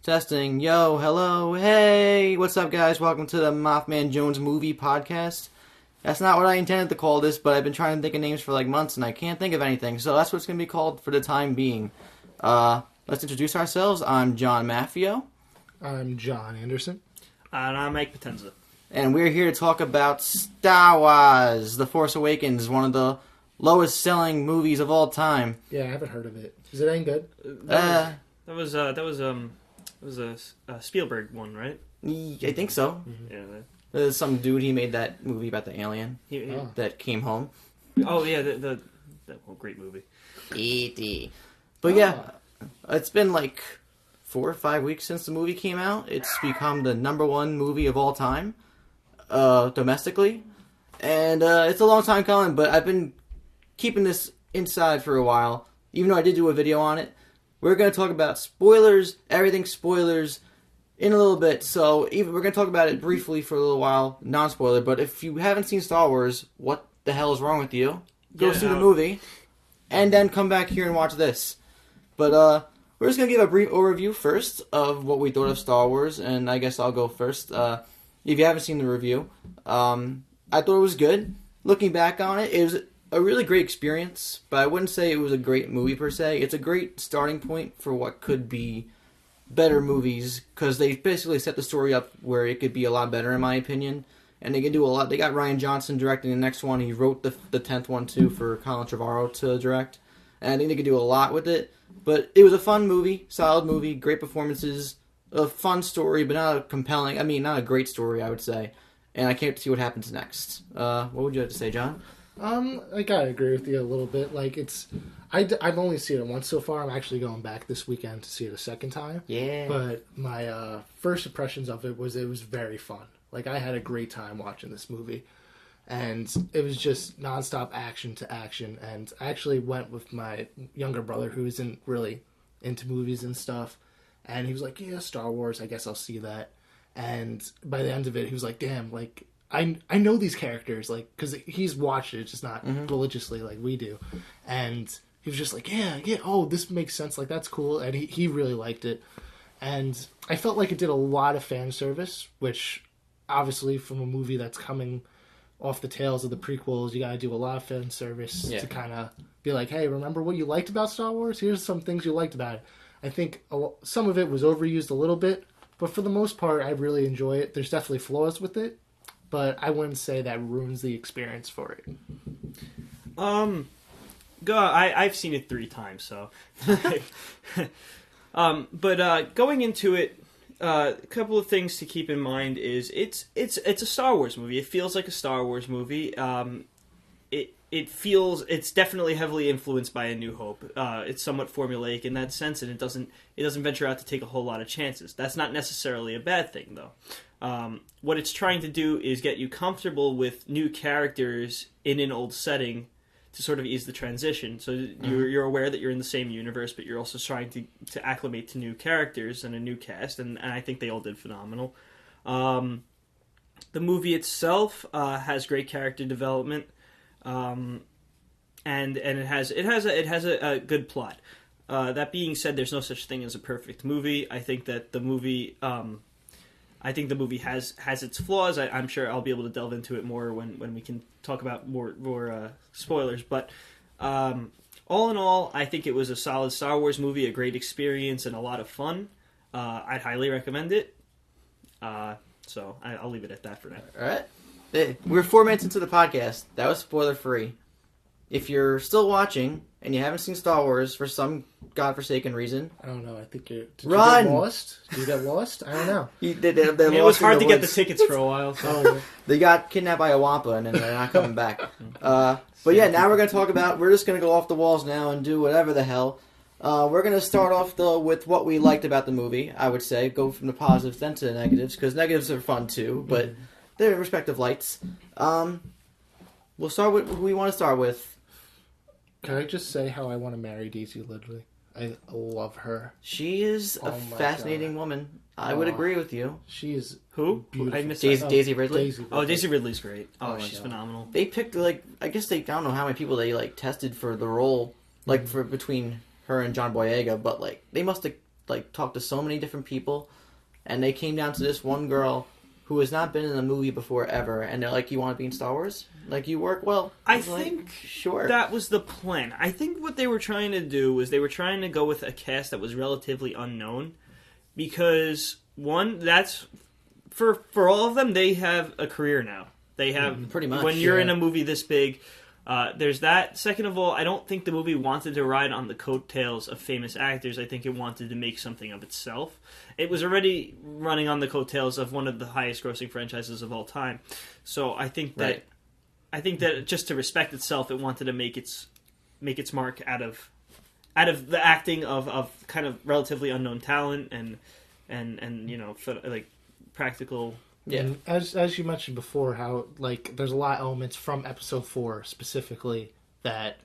Testing. Yo, hello, hey, what's up, guys? Welcome to the MaffmanJones movie podcast. That's not what I intended to call this, but I've been trying to think of names for like months, and I can't think of anything, so that's what it's going to be called for the time being. Let's introduce ourselves. I'm John Maffio. I'm John Anderson. And I'm Potenza. And we're here to talk about Star Wars. The Force Awakens, one of the lowest-selling movies of all time. Yeah, I haven't heard of it. Is it any good? That was a Spielberg one, right? I think so. Mm-hmm. Yeah. There's some dude, he made that movie about the alien Oh. that came home. Oh yeah, that great movie. E.T. But yeah, it's been like 4 or 5 weeks since the movie came out. It's become the #1 movie of all time, domestically. And it's a long time coming, but I've been keeping this inside for a while, even though I did do a video on it. We're going to talk about spoilers, everything spoilers, in a little bit. So we're going to talk about it briefly for a little while, non-spoiler. But if you haven't seen Star Wars, what the hell is wrong with you? Go see the movie, and then come back here and watch this. But we're just going to give a brief overview first of what we thought of Star Wars, and I guess I'll go first. If you haven't seen the review, I thought it was good. Looking back on it, it was a really great experience, but I wouldn't say it was a great movie per se. It's a great starting point for what could be better movies, because they basically set the story up where it could be a lot better, in my opinion. And they can do a lot. They got Rian Johnson directing the next one. He wrote the 10th one, too, for Colin Trevorrow to direct. And I think they could do a lot with it. But it was a fun movie, solid movie, great performances, a fun story, but not a compelling, not a great story, I would say. And I can't see what happens next. What would you have to say, John? I gotta agree with you a little bit. Like, I've only seen it once so far. I'm actually going back this weekend to see it a second time. Yeah. But my first impressions of it was very fun. Like, I had a great time watching this movie. And it was just nonstop action to action. And I actually went with my younger brother, who isn't really into movies and stuff. And he was like, yeah, Star Wars, I guess I'll see that. And by the end of it, he was like, damn, like, I know these characters, like, because he's watched it, just not religiously like we do. And he was just like, yeah, oh, this makes sense, like, that's cool. And he really liked it. And I felt like it did a lot of fan service, which, obviously, from a movie that's coming off the tails of the prequels, you gotta do a lot of fan service to kind of be like, hey, remember what you liked about Star Wars? Here's some things you liked about it. I think some of it was overused a little bit, but for the most part, I really enjoy it. There's definitely flaws with it, but I wouldn't say that ruins the experience for it. I've seen it 3 times, so. But going into it, a couple of things to keep in mind is it's a Star Wars movie. It feels like a Star Wars movie. It's definitely heavily influenced by A New Hope. It's somewhat formulaic in that sense, and it doesn't venture out to take a whole lot of chances. That's not necessarily a bad thing, though. What it's trying to do is get you comfortable with new characters in an old setting to sort of ease the transition. So you're aware that you're in the same universe, but you're also trying to acclimate to new characters and a new cast, and I think they all did phenomenal. The movie itself has great character development, and it has a good plot. That being said, there's no such thing as a perfect movie. I think that the movie has its flaws. I'm sure I'll be able to delve into it more when we can talk about more spoilers. But all in all, I think it was a solid Star Wars movie, a great experience, and a lot of fun. I'd highly recommend it. So I'll leave it at that for now. All right. Hey, we're 4 minutes into the podcast. That was spoiler-free. If you're still watching and you haven't seen Star Wars for some godforsaken reason, I don't know. I think did run! You get lost? Did you get lost? I don't know. It was hard to get the tickets for a while. So. They got kidnapped by a Wampa and then they're not coming back. But yeah, now we're going to talk about... We're just going to go off the walls now and do whatever the hell. We're going to start off, though, with what we liked about the movie, I would say. Go from the positives then to the negatives, because negatives are fun, too, but they're respective lights. We'll start with who we want to start with. Can I just say how I want to marry Daisy Ridley? I love her. She is a fascinating woman. I would agree with you. She is who? Beautiful. I missed Daisy Ridley. Daisy Ridley's great. She's phenomenal. They picked I don't know how many people they tested for the role, for between her and John Boyega, but they must have like talked to so many different people, and they came down to this one girl who has not been in a movie before ever, and they're like, "You want to be in Star Wars? Like, you work well." I was like, think sure. that was the plan. I think what they were trying to do was they were trying to go with a cast that was relatively unknown, because one, that's for all of them, they have a career now. They have pretty much when you're in a movie this big. There's that. Second of all, I don't think the movie wanted to ride on the coattails of famous actors. I think it wanted to make something of itself. It was already running on the coattails of one of the highest-grossing franchises of all time. So I think that just to respect itself, it wanted to make its mark out of the acting of kind of relatively unknown talent and like practical. Yeah, and as you mentioned before, how like there's a lot of elements from Episode 4 specifically that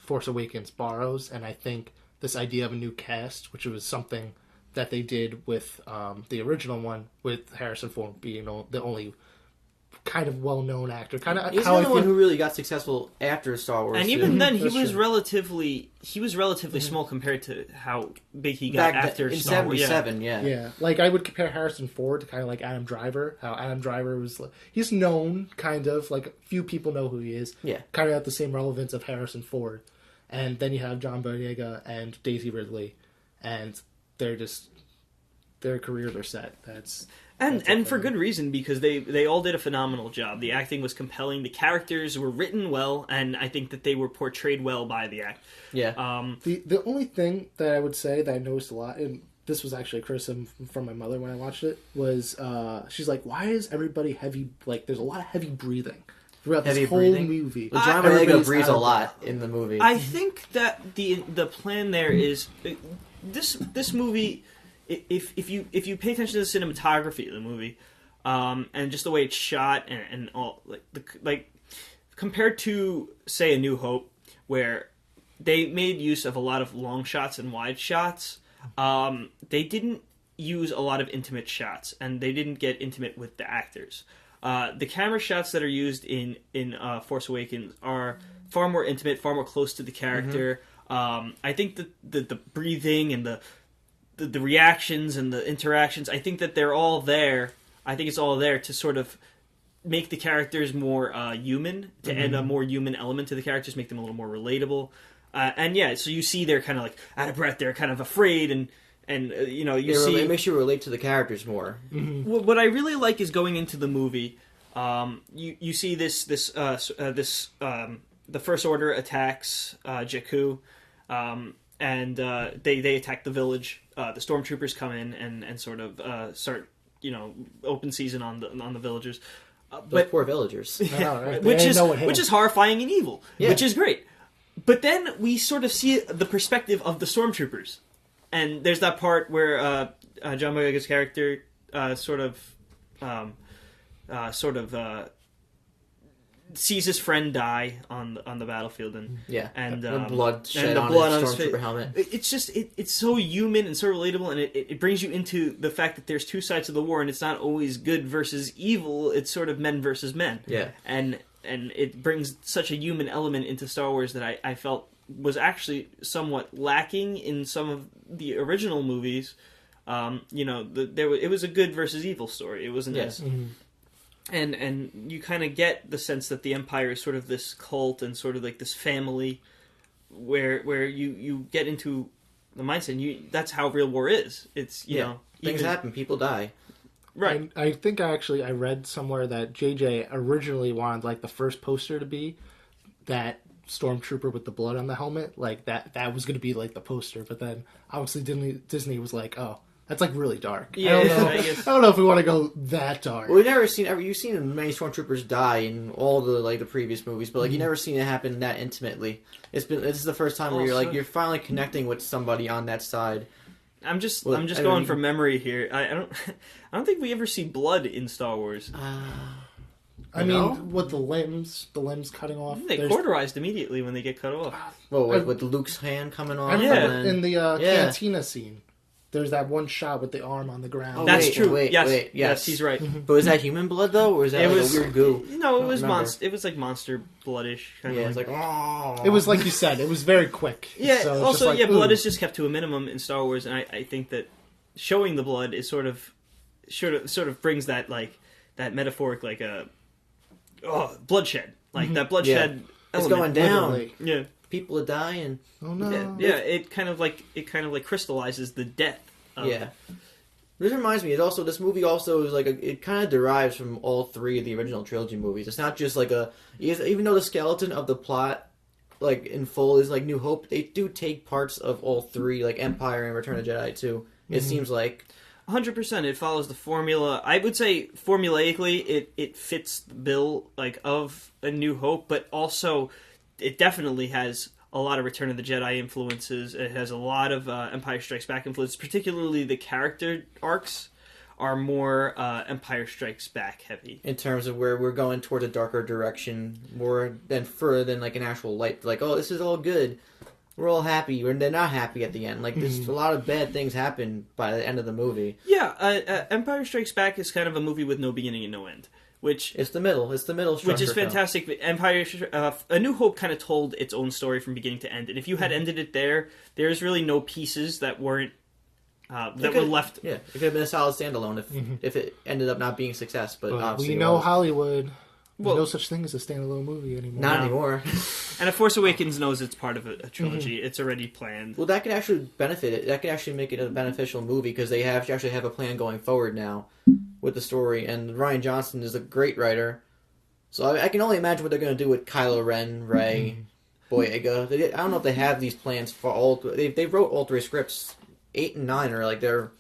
Force Awakens borrows, and I think this idea of a new cast, which was something that they did with the original one, with Harrison Ford being the only kind of well-known actor. Kind of he's the only one who really got successful after Star Wars. And even then, he was relatively small compared to how big he got after in Star Wars. '77. Yeah, like I would compare Harrison Ford to kind of like Adam Driver. How Adam Driver was, he's known kind of like few people know who he is. Yeah, kind of at the same relevance of Harrison Ford. And then you have John Boyega and Daisy Ridley, and their careers are set. That's for good reason, because they all did a phenomenal job. The acting was compelling. The characters were written well, and I think that they were portrayed well by the act. Yeah. The only thing that I would say that I noticed a lot, and this was actually a criticism from my mother when I watched it, was she's like, "Why is everybody heavy? Like, there's a lot of heavy breathing throughout this whole movie." Well, John Boyega breathes a lot in the movie. I think that the plan there is this movie. If you pay attention to the cinematography of the movie, and just the way it's shot and all, like compared to, say, A New Hope, where they made use of a lot of long shots and wide shots, they didn't use a lot of intimate shots, and they didn't get intimate with the actors. The camera shots that are used in Force Awakens are far more intimate, far more close to the character. I think that the breathing and the reactions and the interactions, I think that they're all there. I think it's all there to sort of make the characters more human, to add a more human element to the characters, make them a little more relatable. So you see they're kind of like out of breath, they're kind of afraid, and you see... It makes you relate to the characters more. Mm-hmm. What I really like is going into the movie, you see the First Order attacks Jakku, and they attack the village. The stormtroopers come in and sort of start, open season on the villagers. But poor villagers, right? which is horrifying and evil, which is great. But then we sort of see the perspective of the stormtroopers, and there's that part where John Boyega's character sort of sees his friend die on the battlefield, and the blood shed on his stormtrooper helmet. It's just it's so human and so relatable, and it brings you into the fact that there's two sides of the war, and it's not always good versus evil. It's sort of men versus men. Yeah, and it brings such a human element into Star Wars that I felt was actually somewhat lacking in some of the original movies. It was a good versus evil story. It wasn't as... And you kind of get the sense that the Empire is sort of this cult and sort of like this family where you get into the mindset, and that's how real war is. It's, things happen, people die. Right. And I think I read somewhere that JJ originally wanted like the first poster to be that stormtrooper with the blood on the helmet, like that was going to be like the poster, but then obviously Disney was like, oh, that's like really dark. Yeah, I don't know if we want to go that dark. Well, you've seen many stormtroopers die in all the previous movies, but you've never seen it happen that intimately. This is the first time where you're finally connecting with somebody on that side. I'm just going from memory here. I don't think we ever see blood in Star Wars. I mean, with the limbs cutting off. They cauterized immediately when they get cut off. Well, with Luke's hand coming off. In the cantina scene. there's that one shot with the arm on the ground. Oh, That's wait, true. wait, yes, wait, yes. he's right. But was that human blood though, or was that It like was a weird goo? No, it was remember. It was like monster bloodish kind Yeah, of. it's like oh. It was like you said. It was very quick. Yeah. So it's Also, just like, blood ooh. is just kept to a minimum in Star Wars, and I think that showing the blood is sort of brings that like that metaphoric like bloodshed, like that bloodshed. It's element. going down. Literally. Yeah. People are dying. Oh no. Yeah, it kind of like crystallizes the death. Yeah. This reminds me. This movie also is like it kind of derives from all three of the original trilogy movies. It's not just like even though the skeleton of the plot, like in full, is like New Hope. They do take parts of all three, like Empire and Return of the Jedi too. It seems like 100%. It follows the formula. I would say formulaically, it fits the bill like of A New Hope, but also it definitely has a lot of Return of the Jedi influences. It has a lot of Empire Strikes Back influence. Particularly the character arcs are more Empire Strikes Back heavy. in terms of where we're going towards a darker direction, more than further than like an actual light. Like, oh, this is all good. We're all happy. They're not happy at the end. Like, there's a lot of bad things happen by the end of the movie. Yeah, Empire Strikes Back is kind of a movie with no beginning and no end. It's the middle. It's the middle structure. Which is fantastic. A New Hope kind of told its own story from beginning to end, and if you had ended it there's really no pieces that weren't were left. Yeah, it could have been a solid standalone if it ended up not being a success. But obviously we know it was. Hollywood. Well, There's no such thing as a standalone movie anymore. Not anymore. And Force Awakens knows it's part of a trilogy. It's already planned. Well, that could actually benefit it. That could actually make it a beneficial movie because they actually have a plan going forward now with the story. And Rian Johnson is a great writer, so I can only imagine what they're going to do with Kylo Ren, Rey, Boyega. I don't know if they have these plans for all. They wrote all three scripts. 8 and 9 are like they're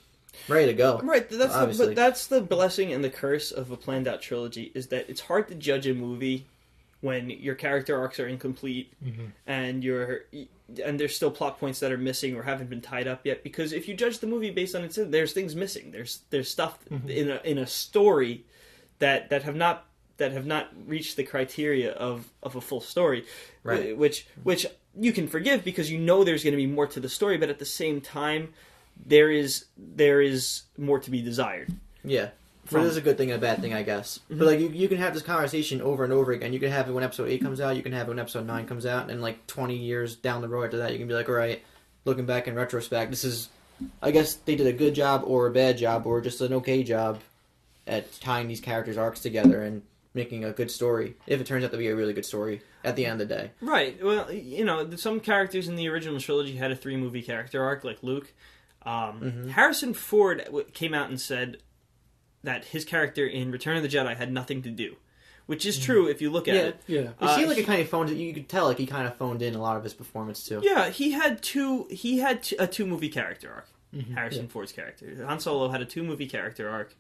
ready to go. Right, obviously. but that's the blessing and the curse of a planned out trilogy is that it's hard to judge a movie when your character arcs are incomplete and there's still plot points that are missing or haven't been tied up yet. Because if you judge the movie based on its there's things missing. There's stuff in a story that have not reached the criteria of a full story, right? Which you can forgive because you know there's going to be more to the story, but at the same time. There is more to be desired. Yeah. This is a good thing and a bad thing, I guess. But like you can have this conversation over and over again. You can have it when episode 8 comes out, you can have it when episode 9 comes out, and like 20 years down the road after that, you can be like, all right, looking back in retrospect, this is, I guess they did a good job or a bad job or just an okay job at tying these characters' arcs together and making a good story, if it turns out to be a really good story at the end of the day. Right. Well, some characters in the original trilogy had a 3-movie character arc, like Luke. Harrison Ford came out and said that his character in Return of the Jedi had nothing to do, which is true if you look at it. Yeah. It seemed like it kind of phoned it. You could tell like he kind of phoned in a lot of his performance too. Yeah, he had a 2-movie character arc. Harrison Ford's character. Han Solo had a 2-movie character arc.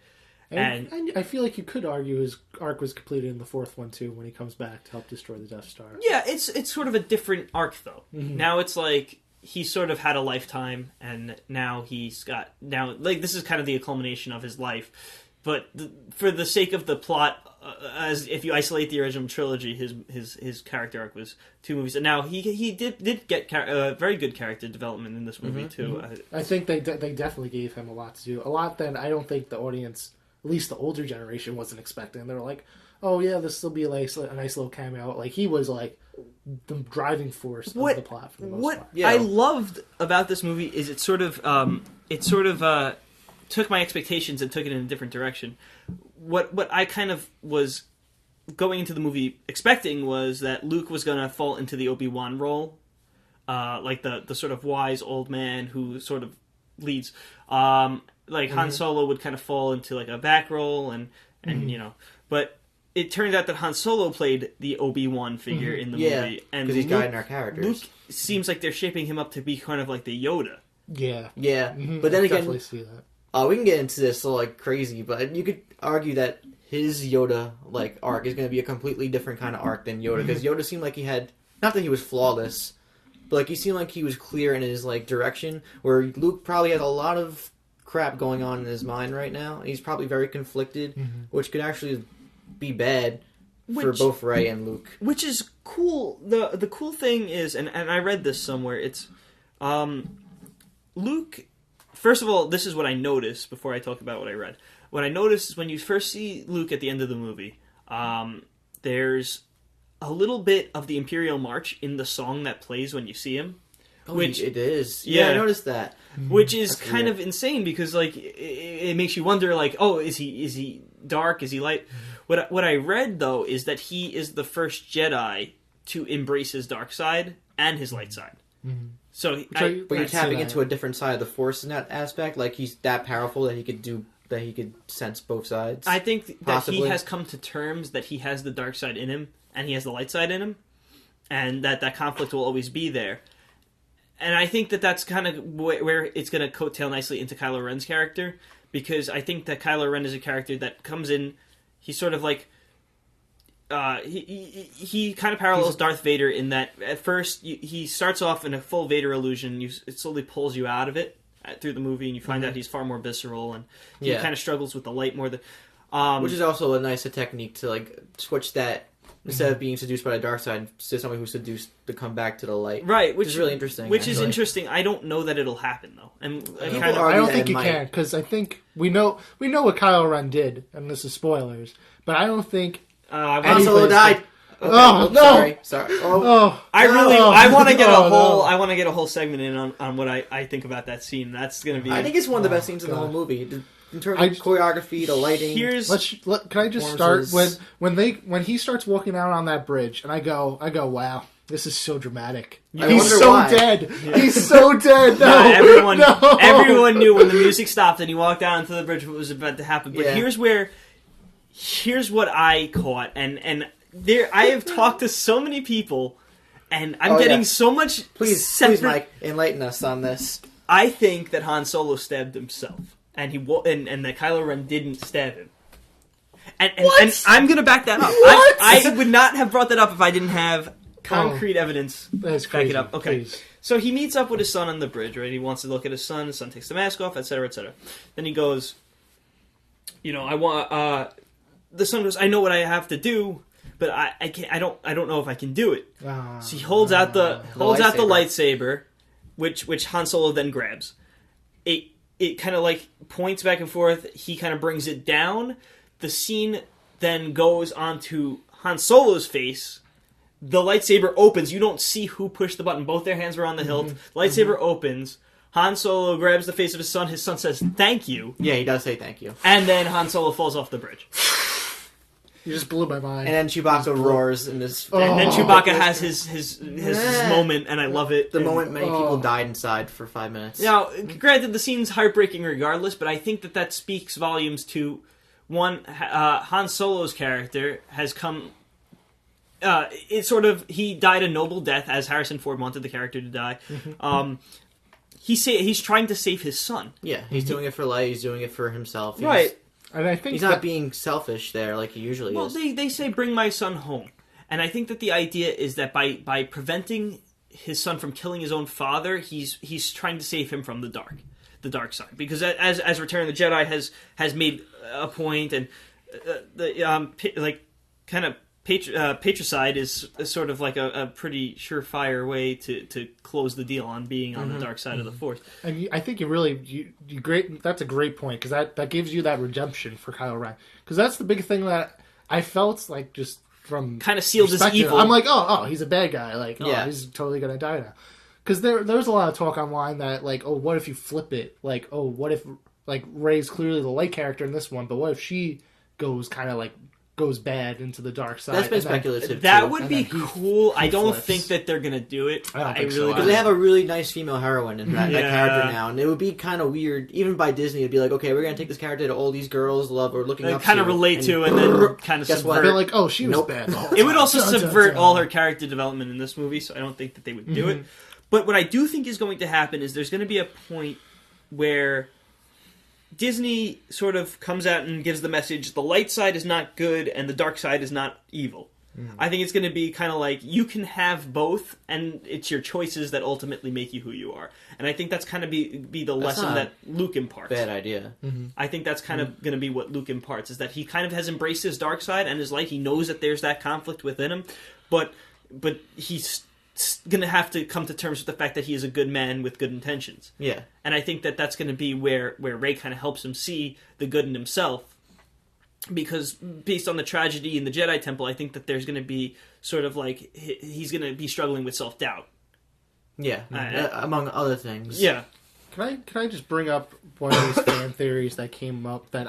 And I feel like you could argue his arc was completed in the 4th one too when he comes back to help destroy the Death Star. Yeah, it's sort of a different arc though. Now it's like he sort of had a lifetime, and now this is kind of the culmination of his life. But for the sake of the plot, as if you isolate the original trilogy, his character arc was 2 movies, and now he did get very good character development in this movie too. I think they definitely gave him a lot to do, a lot that I don't think the audience, at least the older generation, wasn't expecting. They were like, "Oh yeah, this will be like a nice little cameo." Like he was like the driving force of the plot for the most part. I loved about this movie is it sort of took my expectations and took it in a different direction. What I kind of was going into the movie expecting was that Luke was going to fall into the Obi-Wan role, like the sort of wise old man who sort of leads. Like Han Solo would kind of fall into like a back role and but it turned out that Han Solo played the Obi-Wan figure in the movie, and because he's guiding our characters. Luke seems like they're shaping him up to be kind of like the Yoda. Yeah. But then again, definitely see that. we can get into this like crazy, but you could argue that his Yoda like arc is going to be a completely different kind of arc than Yoda, because Yoda seemed like he had, not that he was flawless, but like he seemed like he was clear in his like direction, where Luke probably has a lot of crap going on in his mind right now. He's probably very conflicted, which could actually be bad for both Rey and Luke. Which is cool. The cool thing is, and I read this somewhere, it's Luke first of all, this is what I noticed before I talk about what I read. What I noticed is when you first see Luke at the end of the movie, there's a little bit of the Imperial March in the song that plays when you see him. Oh, which it is. Yeah, I noticed that. Which is kind of insane because like it makes you wonder like, oh, is he dark? Is he light? What I read though is that he is the first Jedi to embrace his dark side and his light side. Mm-hmm. So, but you're tapping into a different side of the Force in that aspect. Like he's that powerful that he could sense both sides. I think that he has come to terms that he has the dark side in him and he has the light side in him, and that conflict will always be there. And I think that that's kind of where it's going to coattail nicely into Kylo Ren's character, because I think that Kylo Ren is a character that comes in. He's sort of like he kind of parallels Darth Vader in that at first he starts off in a full Vader illusion. It slowly pulls you out of it through the movie, and you find out he's far more visceral, and he kind of struggles with the light more than. Which is also a nice technique to like switch that. Instead of being seduced by the dark side, to somebody who's seduced to come back to the light. Right, which is really interesting. Which is interesting. I don't know that it'll happen, though. And I don't think you can, because I think we know what Kylo Ren did, and this is spoilers, but I don't think... Han Solo died! Okay. Oh, no! Sorry. I want to get I want to get a whole segment in on what I think about that scene. That's going to be... I think it's one of the best scenes in the whole movie. In terms of choreography, the lighting. Can I just start when he starts walking out on that bridge, and I go, wow, this is so dramatic. He's so dead. Yeah. He's so dead. No, everyone knew when the music stopped and he walked out onto the bridge what was about to happen. But here's what I caught, and there I have talked to so many people, and I'm getting so much. Please, Mike, enlighten us on this. I think that Han Solo stabbed himself. And that Kylo Ren didn't stab him. And I'm going to back that up. I would not have brought that up if I didn't have concrete evidence to back it up. Okay. Please. So he meets up with his son on the bridge, right? He wants to look at his son. His son takes the mask off, etc., etc. Then he goes, the son goes, I know what I have to do, but I can't. I don't know if I can do it. So he holds out the lightsaber, which Han Solo then grabs. It kind of like points back and forth. He kind of brings it down. The scene then goes onto Han Solo's face. The lightsaber opens. You don't see who pushed the button. Both their hands were on the hilt. Lightsaber opens. Han Solo grabs the face of his son. His son says, "Thank you." Yeah, he does say thank you. And then Han Solo falls off the bridge. You just blew my mind. And then Chewbacca roars in this. And then Chewbacca has his moment, and I love it. The moment many people died inside for 5 minutes. Now, granted, the scene's heartbreaking regardless, but I think that speaks volumes to, one, Han Solo's character has come... he died a noble death, as Harrison Ford wanted the character to die. He's trying to save his son. Yeah, he's doing it for life, he's doing it for himself. Right. And I think he's not being selfish there like he usually is. Well, they say bring my son home. And I think that the idea is that by preventing his son from killing his own father, he's trying to save him from the dark side. Because as Return of the Jedi has made a point, and patricide is sort of like a pretty surefire way to close the deal on being on the dark side of the Force. And I think you great. That's a great point, because that gives you that redemption for Kylo Ren. Because that's the big thing that I felt like, just from kind of sealed his evil. I'm like, oh, he's a bad guy. Like, he's totally gonna die now. Because there was a lot of talk online that like, oh, what if you flip it? Like, oh, what if like Rey's clearly the light character in this one, but what if she goes bad into the dark side? That's been speculative. That would be cool. I don't think that they're gonna do it. I don't think so. Because they have a really nice female heroine in that character now, and it would be kind of weird, even by Disney. It'd be like, okay, we're gonna take this character that all these girls love or looking up to, kind of relate to, and then kind of subvert. They're like, oh, she was bad. It would also subvert all her character development in this movie, so I don't think that they would do it. But what I do think is going to happen is there's going to be a point where Disney sort of comes out and gives the message, the light side is not good and the dark side is not evil. I think it's going to be kind of like, you can have both, and it's your choices that ultimately make you who you are. And I think that's kind of be the lesson that Luke imparts. Bad idea. I think that's kind of going to be what Luke imparts, is that he kind of has embraced his dark side and his light. He knows that there's that conflict within him, but he's going to have to come to terms with the fact that he is a good man with good intentions. Yeah. And I think that that's going to be where Rey kind of helps him see the good in himself. Because based on the tragedy in the Jedi Temple, I think that there's going to be sort of like he's going to be struggling with self-doubt. Yeah, among other things. Yeah. Can I just bring up one of these fan theories that came up that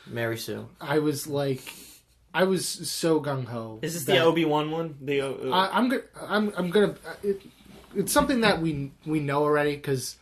Mary Sue. I was so gung ho. Is this the Obi-Wan one? I'm gonna. It's something that we know already because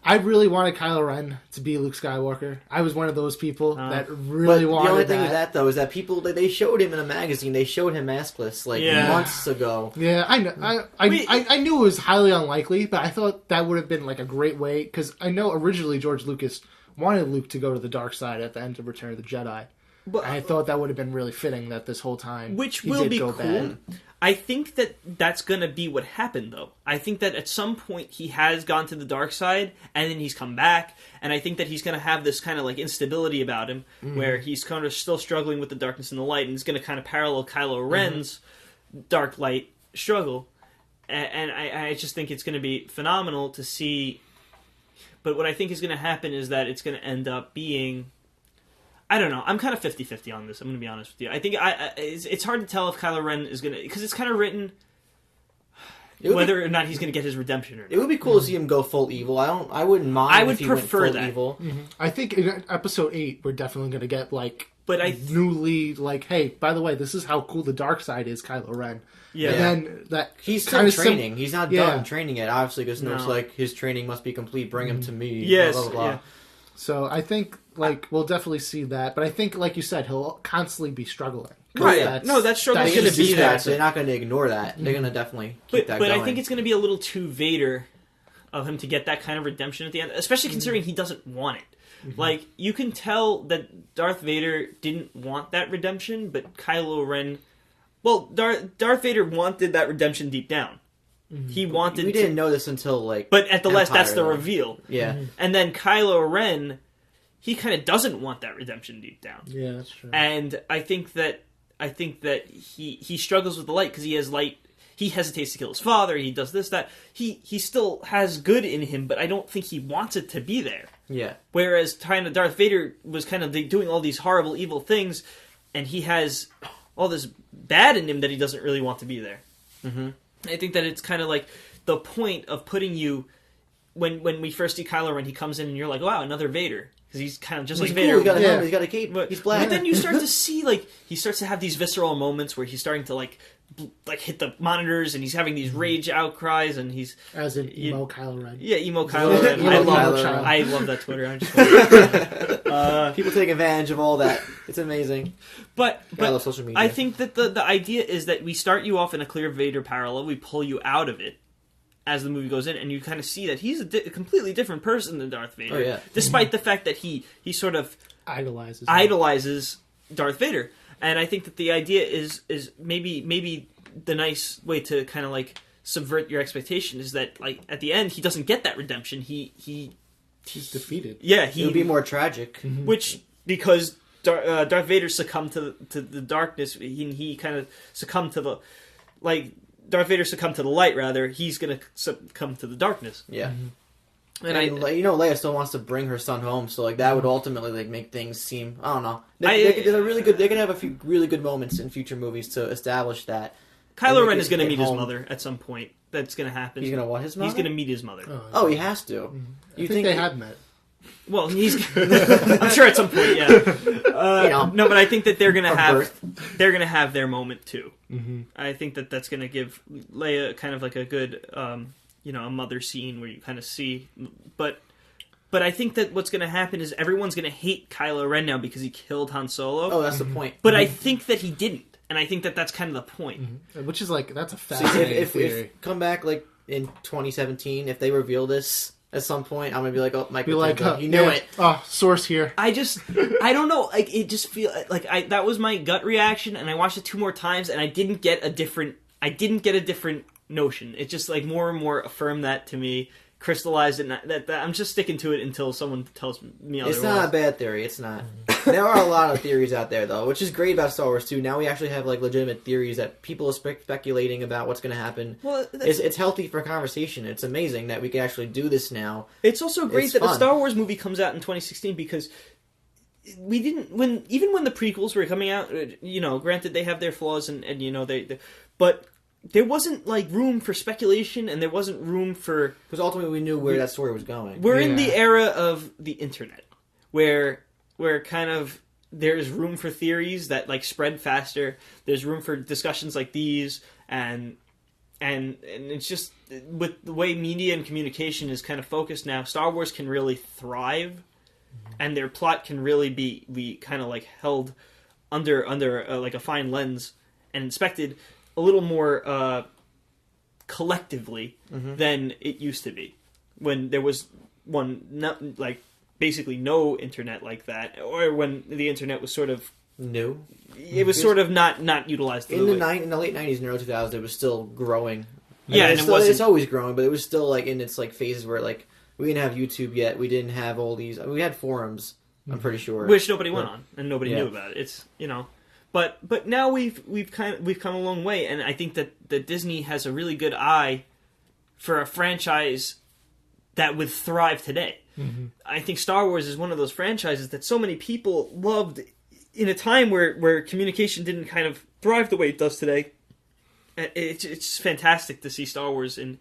I really wanted Kylo Ren to be Luke Skywalker. I was one of those people that really wanted that. The only thing with that, though, is that people, they showed him in a magazine. They showed him maskless, months ago. Yeah, I know. I knew it was highly unlikely, but I thought that would have been, like, a great way. Because I know originally George Lucas wanted Luke to go to the dark side at the end of Return of the Jedi. But I thought that would have been really fitting that this whole time which he will did be go cool. bad. I think that that's going to be what happened, though. I think that at some point he has gone to the dark side, and then he's come back, and I think that he's going to have this kind of like instability about him, where he's kind of still struggling with the darkness and the light, and it's going to kind of parallel Kylo Ren's dark light struggle. And I just think it's going to be phenomenal to see. But what I think is going to happen is that it's going to end up being... I don't know. I'm kind of 50-50 on this. I'm going to be honest with you. I think it's hard to tell if Kylo Ren is going to... Because it's kind of written whether or not he's going to get his redemption or not. It would be cool to see him go full evil. I wouldn't mind I would if he prefer went full that. evil. I think in Episode 8, we're definitely going to get, like... But newly, like, hey, by the way, this is how cool the dark side is, Kylo Ren. Yeah. And then that... He's still training. He's not Yeah. done training yet, obviously, because it's like, his training must be complete. Bring him to me. Yes. Blah, blah, blah. Yeah. So I think, like, we'll definitely see that. But I think, like you said, he'll constantly be struggling. Right. That struggle's going to be there. So they're not going to ignore that. They're going to definitely keep that going. But I think it's going to be a little too Vader of him to get that kind of redemption at the end, especially considering he doesn't want it. Like, you can tell that Darth Vader didn't want that redemption, but Kylo Ren... Well, Darth Vader wanted that redemption deep down. He wanted We didn't know this until, like... But at the last, that's the though. reveal. Yeah. And then Kylo Ren, he kind of doesn't want that redemption deep down. Yeah, that's true. And I think that he struggles with the light because he has light. He hesitates to kill his father. He does this, that. He still has good in him, but I don't think he wants it to be there. Yeah. Whereas Darth Vader was kind of doing all these horrible, evil things, and he has all this bad in him that he doesn't really want to be there. Mm-hmm. I think that it's kind of like the point of putting you... When we first see Kylo Ren, he comes in and you're like, wow, another Vader. Because he's kind of just like Vader. Cool. He's got a helmet, he's got a cape, he's black. But then you start to see, like, he starts to have these visceral moments where he's starting to, like hit the monitors, and he's having these rage outcries, and he's... As in emo Kylo Ren. Yeah, emo Kylo Ren. I love that Twitter. I just people take advantage of all that. It's amazing. But I love social media. I think that the idea is that we start you off in a clear Vader parallel, we pull you out of it as the movie goes in, and you kind of see that he's a completely different person than Darth Vader. Oh, yeah. Despite the fact that he sort of idolizes Darth Vader. And I think that the idea is maybe the nice way to kind of like subvert your expectation is that, like, at the end he doesn't get that redemption. He's defeated. Yeah, it would be more tragic. Which, because Darth Vader succumbed to the darkness, he kind of succumbed to the, like, Darth Vader succumbed to the light, rather, he's going to succumb to the darkness. Yeah. And Leia still wants to bring her son home, so like that would ultimately like make things seem, I don't know. They could have a few really good moments in future movies to establish that. Kylo Ren is going to meet his mother at some point. That's going to happen. He's going to what, his mother? He's going to meet his mother. Oh, he has to. You think they have met? Well, I'm sure at some point, yeah. No, but I think that they're going to have their moment too. Mm-hmm. I think that that's going to give Leia kind of like a good, a mother scene where you kind of see, but I think that what's going to happen is everyone's going to hate Kylo Ren now because he killed Han Solo. Oh, that's the point. But I think that he didn't, and I think that that's kind of the point. Mm-hmm. Which is like, that's a fascinating theory. If come back like in 2017, if they reveal this at some point, I'm gonna be like, oh, Mike, you knew it. Oh, source here. I don't know. Like, it just feel like that was my gut reaction, and I watched it 2 more times, and I didn't get a different notion. It just like more and more affirmed that to me, crystallized, and that I'm just sticking to it until someone tells me otherwise. It's not a bad theory. It's not. There are a lot of theories out there, though, which is great about Star Wars too. Now we actually have like legitimate theories that people are speculating about what's going to happen. Well, it's healthy for conversation. It's amazing that we can actually do this now. It's also great that fun. the Star Wars movie comes out in 2016 because we didn't when the prequels were coming out. Granted they have their flaws and but there wasn't like room for speculation, and there wasn't room for because ultimately we knew where that story was going. We're in the era of the internet, where kind of there's room for theories that like spread faster. There's room for discussions like these, and it's just with the way media and communication is kind of focused now. Star Wars can really thrive, and their plot can really be kind of like held under like a fine lens and inspected a little more collectively than it used to be when there was basically no internet like that, or when the internet was sort of new. It was sort of not utilized in the late 90s and early 2000s. It was still growing. Yeah, and it's always growing, but it was still like in its like phases where like we didn't have YouTube yet. We didn't have all these. We had forums. I'm pretty sure, which nobody went on and nobody knew about it. It's But now we've come a long way, and I think that Disney has a really good eye for a franchise that would thrive today. Mm-hmm. I think Star Wars is one of those franchises that so many people loved in a time where communication didn't kind of thrive the way it does today. It's fantastic to see Star Wars in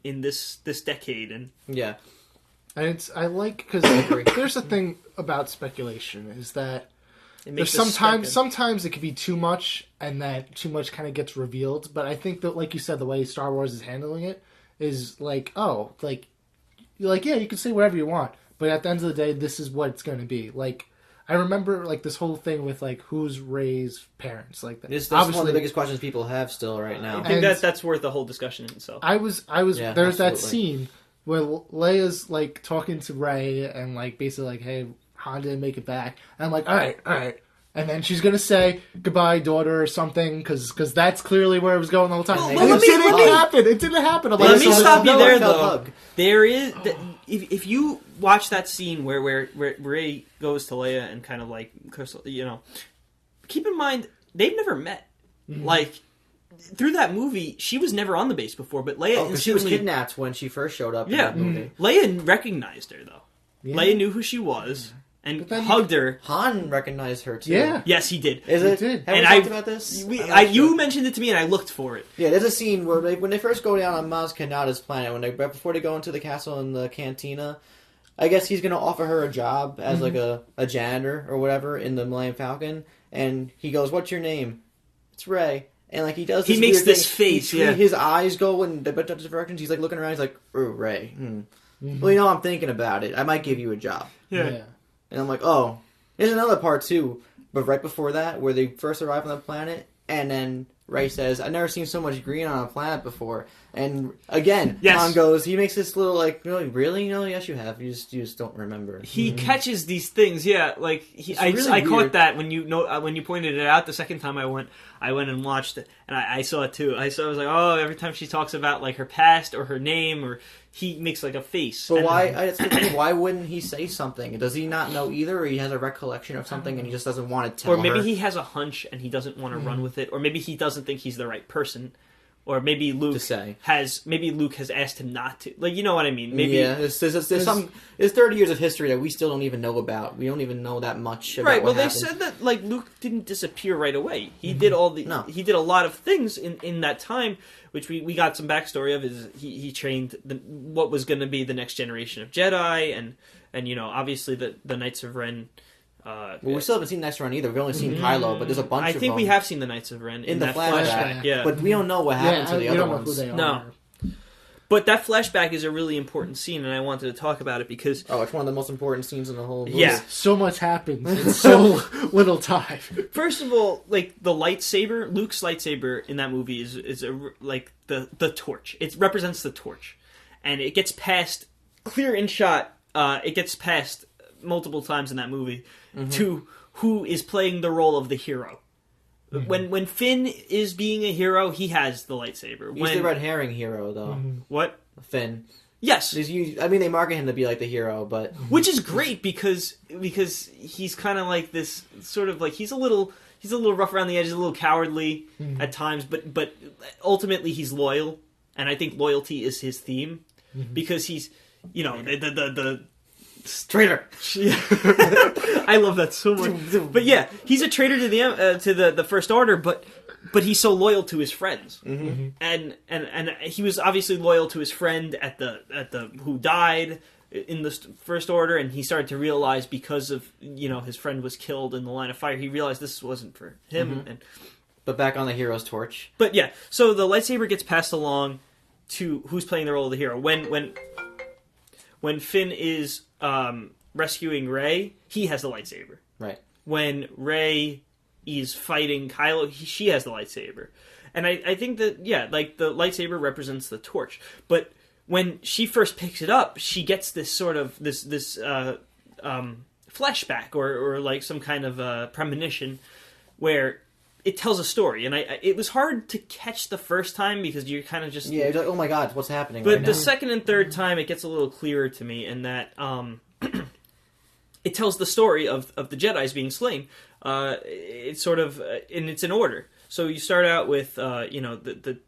this decade, and yeah, and I like because there's a thing about speculation is that. There's sometimes it can be too much, and that too much kind of gets revealed. But I think that, like you said, the way Star Wars is handling it is like, yeah, you can say whatever you want, but at the end of the day, this is what it's going to be. Like, I remember like this whole thing with like who's Rey's parents, like that. That's one of the biggest questions people have still right now. I think that's worth a whole discussion in itself. I was yeah, there's absolutely. That scene where Leia's like talking to Rey and like basically like, hey, Han didn't make it back. And I'm like, all right. And then she's going to say, goodbye, daughter, or something, because that's clearly where it was going the whole time. It didn't happen. I'm let me stop you there, though. There is... If you watch that scene where Rey goes to Leia and kind of like, keep in mind, they've never met. Mm-hmm. Like, through that movie, she was never on the base before, but Leia... she was kidnapped when she first showed up in that movie. Leia recognized her, though. Yeah. Leia knew who she was. And hugged her. Han recognized her too. Yeah. Yes, he did. Is it? Did. Have we talked about this? You mentioned it to me, and I looked for it. Yeah, there's a scene where when they first go down on Maz Kanata's planet, before they go into the castle in the cantina, I guess he's going to offer her a job as like a janitor or whatever in the Millennium Falcon, and he goes, "What's your name?" It's Rey. And like he does, he makes this face. His eyes go in different directions. He's like looking around. He's like, "Oh, Rey. Well, I'm thinking about it. I might give you a job." Yeah. And I'm like, oh, there's another part too, but right before that, where they first arrive on the planet, and then Rey says, "I've never seen so much green on a planet before." And again, Han goes, he makes this little like, really? No, yes, you have. You just don't remember. He catches these things, yeah. Like I caught that when you pointed it out the second time I went and watched it, and I saw it too. I was like, oh, every time she talks about like her past or her name, or he makes like a face. But why wouldn't he say something? Does he not know either, or he has a recollection of something and he just doesn't want to tell her? Or maybe he has a hunch and he doesn't want to run with it, or maybe he doesn't think he's the right person. Or maybe Luke has asked him not to. Like, you know what I mean? Maybe there's 30 years of history that we still don't even know about. We don't even know that much about what happened. They said that like Luke didn't disappear right away. He did he did a lot of things in that time, which we got some backstory of. Is he trained what was going to be the next generation of Jedi, and obviously the Knights of Ren. We still haven't seen Knights of Ren either. We've only seen Kylo, but there's a bunch of them. I think we have seen the Knights of Ren in the flashback. Yeah. But we don't know what happened to the other ones. Know who they are. No. But that flashback is a really important scene, and I wanted to talk about it because... Oh, it's one of the most important scenes in the whole movie. Yeah. So much happens in so little time. First of all, like, the lightsaber, Luke's lightsaber in that movie is like the torch. It represents the torch. And it gets passed, clear in shot, it gets passed multiple times in that movie to who is playing the role of the hero. When Finn is being a hero, he has the lightsaber. He's the red herring hero, though. What? Finn. Yes. I mean, they market him to be like the hero, but which is great because he's kind of like this sort of like he's a little rough around the edges, a little cowardly at times, but ultimately he's loyal, and I think loyalty is his theme because he's the traitor. I love that so much. But yeah, he's a traitor to the First Order, but he's so loyal to his friends, and he was obviously loyal to his friend at the who died in the First Order, and he started to realize because of his friend was killed in the line of fire, he realized this wasn't for him. But back on the hero's torch. But yeah, so the lightsaber gets passed along to who's playing the role of the hero. When Finn is rescuing Rey, he has the lightsaber. Right. When Rey is fighting Kylo, she has the lightsaber. And I think that, like, the lightsaber represents the torch. But when she first picks it up, she gets this sort of, this flashback, or like some kind of premonition, where it tells a story. And it was hard to catch the first time, because you're kind of just... Yeah, you're like, oh my god, what's happening But right the now? second and third time, it gets a little clearer to me, in that... it tells the story of the Jedis being slain. It's sort of, and it's in order. So you start out with, the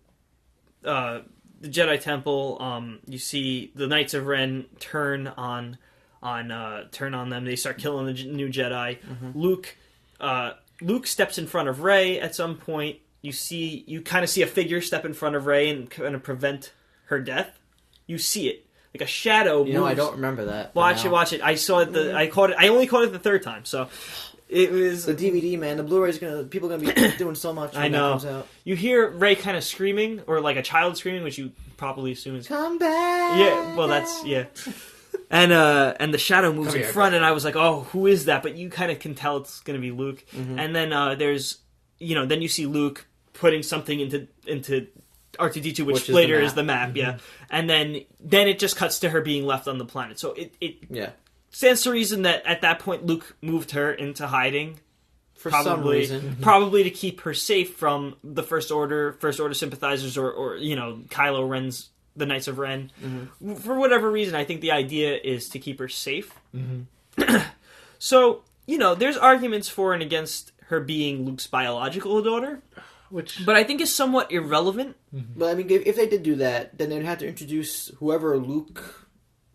Jedi Temple. You see the Knights of Ren turn on them. They start killing the new Jedi. Luke steps in front of Rey at some point. You kind of see a figure step in front of Rey and kind of prevent her death. You see it. Like a shadow moves. I don't remember that. Watch it. I saw it. I only caught it the third time. So it was the DVD, man. The Blu-ray's people gonna be doing so much when I know. that comes out. You hear Rey kind of screaming, or like a child screaming, which you probably assume is come back. Yeah, well, that's And the shadow moves in front, and I was like, oh, who is that? But you kind of can tell it's gonna be Luke. And then there's then you see Luke putting something into R2-D2, which later is the map, and then it just cuts to her being left on the planet. So it stands to reason that at that point Luke moved her into hiding for some reason, probably to keep her safe from the First Order sympathizers, or Kylo Ren's the Knights of Ren. For whatever reason, I think the idea is to keep her safe. So there's arguments for and against her being Luke's biological daughter. But I think is somewhat irrelevant. But I mean, if they did do that, then they'd have to introduce whoever Luke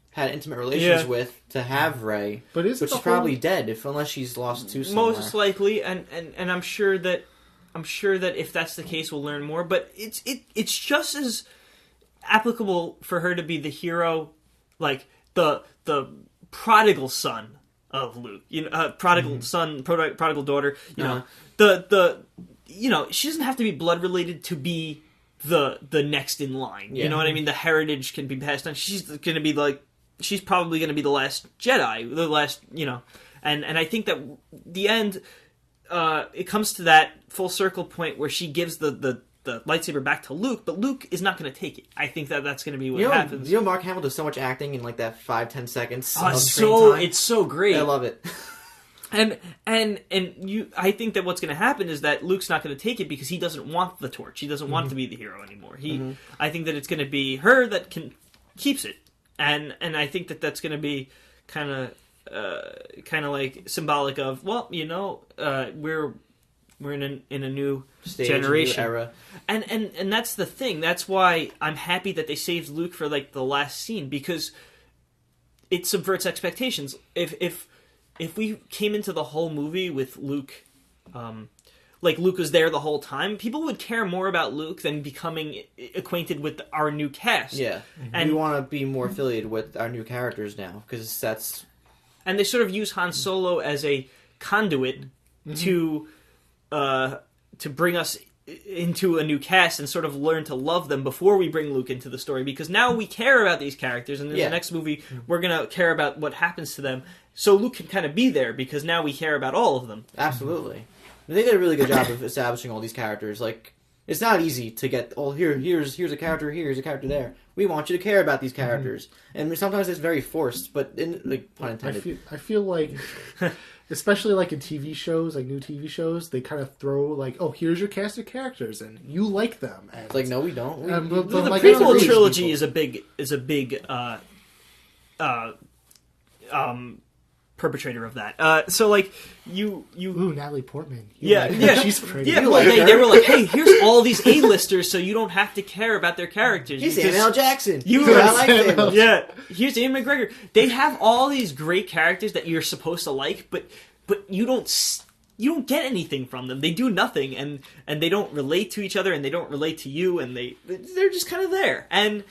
had intimate relations with to have Rey, which is probably dead unless she's lost to somewhere. Most likely, and I'm sure that if that's the case, we'll learn more. But it's just as applicable for her to be the hero, like the prodigal son of Luke, prodigal son, prodigal daughter. She doesn't have to be blood related to be the next in line. You know what I mean? The heritage can be passed on. She's probably going to be the last Jedi, the last, and I think that the end, it comes to that full circle point where she gives the lightsaber back to Luke, but Luke is not going to take it. I think that's going to be what happens. Mark Hamill does so much acting in like that 5-10 seconds. It's so great. I love it. And I think that what's going to happen is that Luke's not going to take it because he doesn't want the torch. He doesn't want to be the hero anymore. I think that it's going to be her that keeps it, and I think that that's going to be kind of like symbolic of we're in a new generation, new era, and that's the thing. That's why I'm happy that they saved Luke for like the last scene, because it subverts expectations. If we came into the whole movie with Luke, like Luke was there the whole time, people would care more about Luke than becoming acquainted with our new cast. Yeah, and we want to be more affiliated with our new characters now, because that's... And they sort of use Han Solo as a conduit to bring us into a new cast and sort of learn to love them before we bring Luke into the story, because now we care about these characters, and in the next movie we're going to care about what happens to them, so Luke can kind of be there because now we care about all of them. Absolutely. They did a really good job of establishing all these characters. Like, it's not easy to get. Oh, here's a character here, here's a character there. We want you to care about these characters, and sometimes it's very forced. But pun intended. I feel like, especially like in TV shows, like new TV shows, they kind of throw like, oh, here's your cast of characters, and you like them. And it's like, no, we don't. The prequel trilogy is a big perpetrator of that. So like you Ooh, Natalie Portman. She's pretty. Yeah, they were like, hey, here's all these A-listers, so you don't have to care about their characters. Here's Samuel Jackson. I like Samuel. Yeah, here's Ian McGregor. They have all these great characters that you're supposed to like, but you don't get anything from them. They do nothing, and they don't relate to each other, and they don't relate to you, and they're just kind of there. And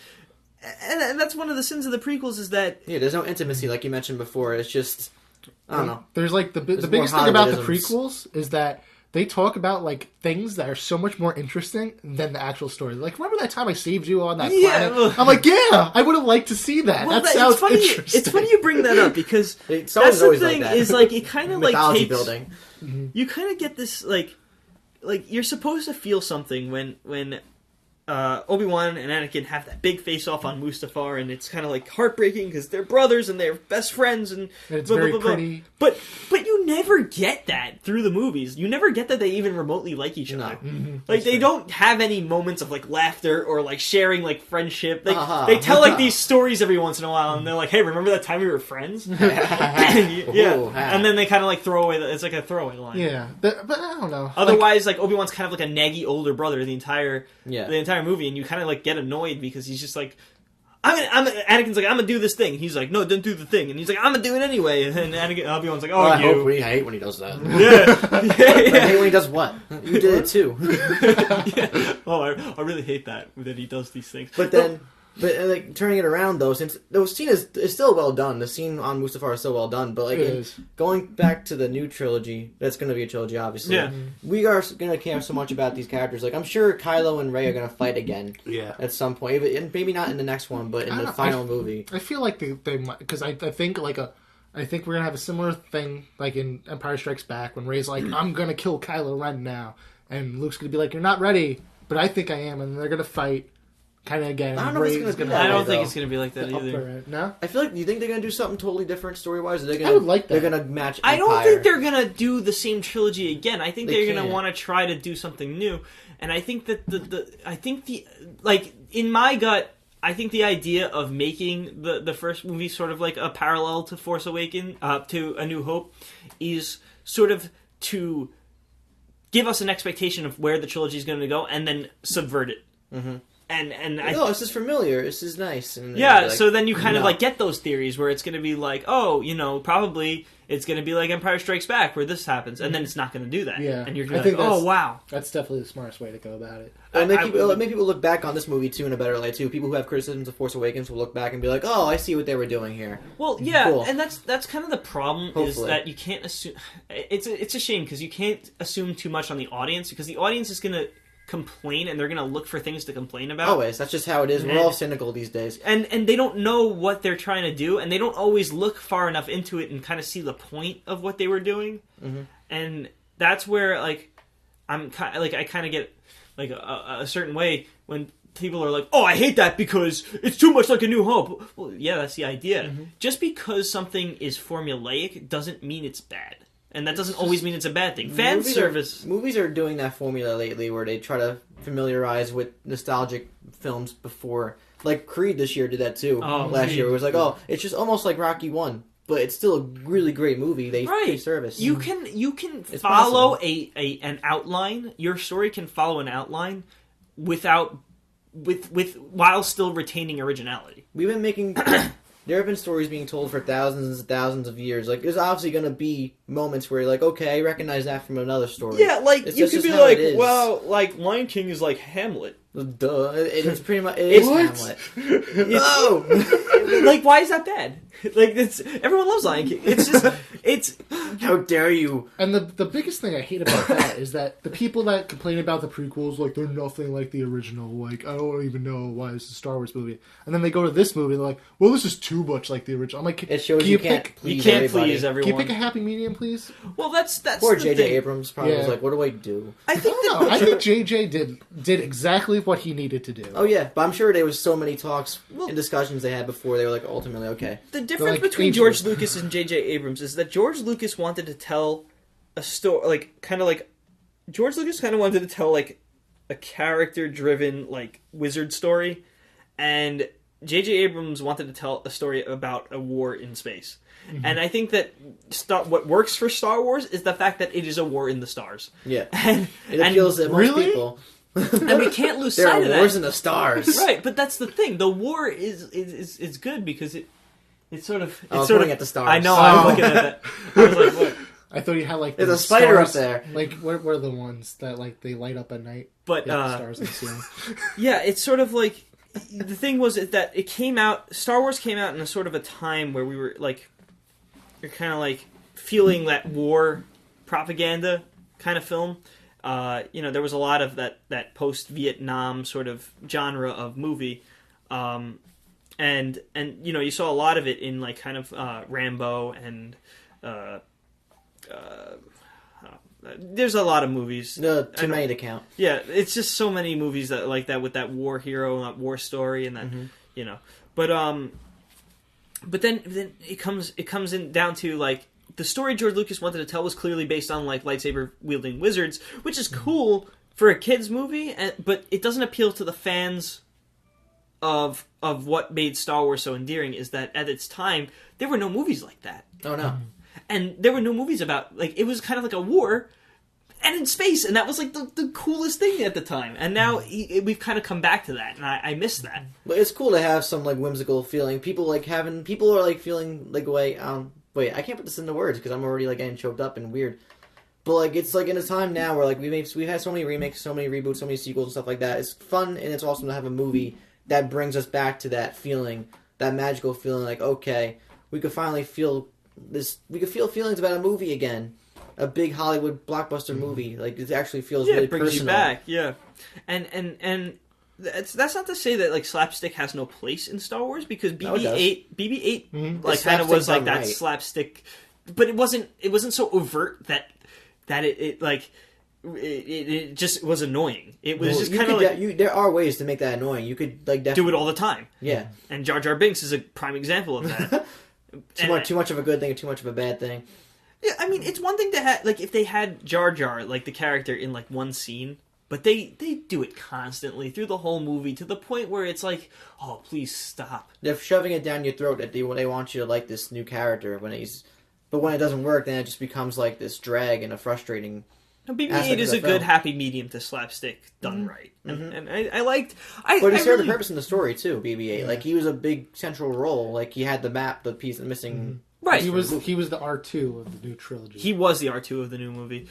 that's one of the sins of the prequels is that there's no intimacy like you mentioned before. It's just I don't know. There's like the biggest thing about the prequels is that they talk about like things that are so much more interesting than the actual story. Like, remember that time I saved you on that planet? I'm like, yeah, I would have liked to see that. Well, that sounds interesting. It's funny you bring that up because that's the thing like is like it kind of like takes building. You kind of get this like you're supposed to feel something when Obi-Wan and Anakin have that big face-off on Mustafar, and it's kind of like heartbreaking because they're brothers and they're best friends, and it's very pretty. But you never get that through the movies. You never get that they even remotely like each other. No. Like they don't have any moments of like laughter or like sharing like friendship. They tell like these stories every once in a while, and they're like, "Hey, remember that time we were friends?" And then they kind of like throw away. It's like a throwaway line. Yeah, but I don't know. Otherwise, like Obi-Wan's kind of like a naggy older brother the entire movie, and you kind of like get annoyed because he's just like, Anakin's like, I'm gonna do this thing. He's like, no, don't do the thing. And he's like, I'm gonna do it anyway. And then Obi-Wan's like, I hate when he does that. I hate when he does what? You did it too. Oh, I really hate that he does these things. But like turning it around though, since the scene is still well done. The scene on Mustafar is still well done. But like going back to the new trilogy, that's going to be a trilogy, obviously. Yeah. We are going to care so much about these characters. Like I'm sure Kylo and Rey are going to fight again. Yeah. At some point, and maybe not in the next one, but in the final movie. I feel like they might, because I think I think we're gonna have a similar thing like in Empire Strikes Back when Rey's like, I'm gonna kill Kylo Ren now, and Luke's gonna be like, you're not ready, but I think I am, and they're gonna fight. Kind of again. I don't know if it's going to be I don't think it's going to be like that either. No? I feel like, do you think they're going to do something totally different story-wise? I would like that. They're going to match Empire? I don't think they're going to do the same trilogy again. I think they're going to want to try to do something new. And I think that in my gut, I think the idea of making the first movie sort of like a parallel to Force Awakens, to A New Hope, is sort of to give us an expectation of where the trilogy is going to go and then subvert it. Mm-hmm. This is familiar. This is nice. And so then you kind of like get those theories where it's going to be like, probably it's going to be like Empire Strikes Back where this happens, and then it's not going to do that. Yeah, and you're going to be like, oh wow, that's definitely the smartest way to go about it. Make people look back on this movie too in a better light too. People who have criticisms of Force Awakens will look back and be like, oh, I see what they were doing here. Well, yeah, cool. And that's kind of the problem. Hopefully. Is that you can't assume. It's a shame because you can't assume too much on the audience because the audience is going to complain and they're going to look for things to complain about. Always. That's just how it is. We're all cynical these days. And they don't know what they're trying to do, and they don't always look far enough into it and kind of see the point of what they were doing. Mm-hmm. And that's where I kind of get like a certain way when people are like, oh, I hate that because it's too much like A New Hope. Well, yeah, that's the idea. Mm-hmm. Just because something is formulaic doesn't mean it's bad. And that doesn't always mean it's a bad thing. Movies are doing that formula lately where they try to familiarize with nostalgic films before. Like Creed this year did that too. Last year. It was like, it's just almost like Rocky 1. But it's still a really great movie. They pay service. You can follow an outline. Your story can follow an outline while still retaining originality. We've been making... There have been stories being told for thousands and thousands of years. Like, there's obviously going to be moments where you're like, okay, I recognize that from another story. Yeah, like, you could be like, well, like, Lion King is like Hamlet. Duh. It's pretty much... It is Hamlet. No! Like, why is that bad? Like, everyone loves Lion King. It's just... how dare you? And the biggest thing I hate about that is that the people that complain about the prequels, like, they're nothing like the original. Like, I don't even know why it's a Star Wars movie. And then they go to this movie and they're like, well, this is too much like the original. I'm like, It shows you can't please please everybody. everyone. can you pick a happy medium, please? Well, that's Poor the J.J. thing. Abrams probably was Yeah. like, what do I do? I think No, I think JJ did exactly what he needed to do. Oh, yeah, but I'm sure there was so many talks and discussions they had before they were like, ultimately, okay. the difference like between ageless. George Lucas and J.J. Abrams is that George Lucas wanted to tell a story, George Lucas kind of wanted to tell, like, a character-driven, like, wizard story, and J.J. Abrams wanted to tell a story about a war in space. Mm-hmm. And I think that what works for Star Wars is the fact that it is a war in the stars. Yeah. And It appeals to most really? people. and we can't lose There sight are of wars that. in the stars. Right, but that's the thing. The war is good because it's sort of... I was sort looking of, at the stars. I know, I'm looking at that. I was like, what? I thought you had like There's a the spider up stars, there. Like what are the ones that like they light up at night? But, Yeah, stars in the ceiling. yeah, it's sort of like... The thing was that it came out... Star Wars came out in a sort of a time where we were, like... You're kind of, like, feeling that war propaganda kind of film. There was a lot of that post-Vietnam sort of genre of movie. And you saw a lot of it in, like, kind of Rambo and... there's a lot of movies. No, too many to count. Yeah, it's just so many movies that like that with that war hero and that war story and that but then it comes in down to like the story George Lucas wanted to tell was clearly based on like lightsaber wielding wizards, which is cool for a kids movie, but it doesn't appeal to the fans of what made Star Wars so endearing. Is that at its time there were no movies like that. Oh, no. And there were no movies about, like, it was kind of like a war and in space, and that was, like, the coolest thing at the time. And now we've kind of come back to that, and I miss that. But it's cool to have some, like, whimsical feeling. People are, like, feeling, like, wait, I can't put this into words, because I'm already, like, getting choked up and weird. But, like, it's, like, in a time now where, like, we've had so many remakes, so many reboots, so many sequels and stuff like that. It's fun, and it's awesome to have a movie that brings us back to that feeling, that magical feeling, like, okay, we could finally feel feelings about a movie again, a big Hollywood blockbuster movie. Like it actually feels really it brings personal. you back. Yeah, and that's not to say that like slapstick has no place in Star Wars because BB-8 like kind of was like that slapstick, but it wasn't so overt that it just was annoying. It was just kind of like there are ways to make that annoying. You could like do it all the time. Yeah, and Jar Jar Binks is a prime example of that. Too much of a good thing or too much of a bad thing. Yeah, I mean, it's one thing to have, like, if they had Jar Jar, like, the character in, like, one scene, but they do it constantly through the whole movie to the point where it's like, oh, please stop. They're shoving it down your throat that they want you to like this new character but when it doesn't work, then it just becomes, like, this drag and a frustrating... Now, BB-8 is a good happy medium to slapstick done right. And I liked... But he served a purpose in the story, too, BB-8. Yeah. Like, he was a big central role. Like, he had the map, the piece missing... Right. He was the R2 of the new trilogy. He was the R2 of the new movie.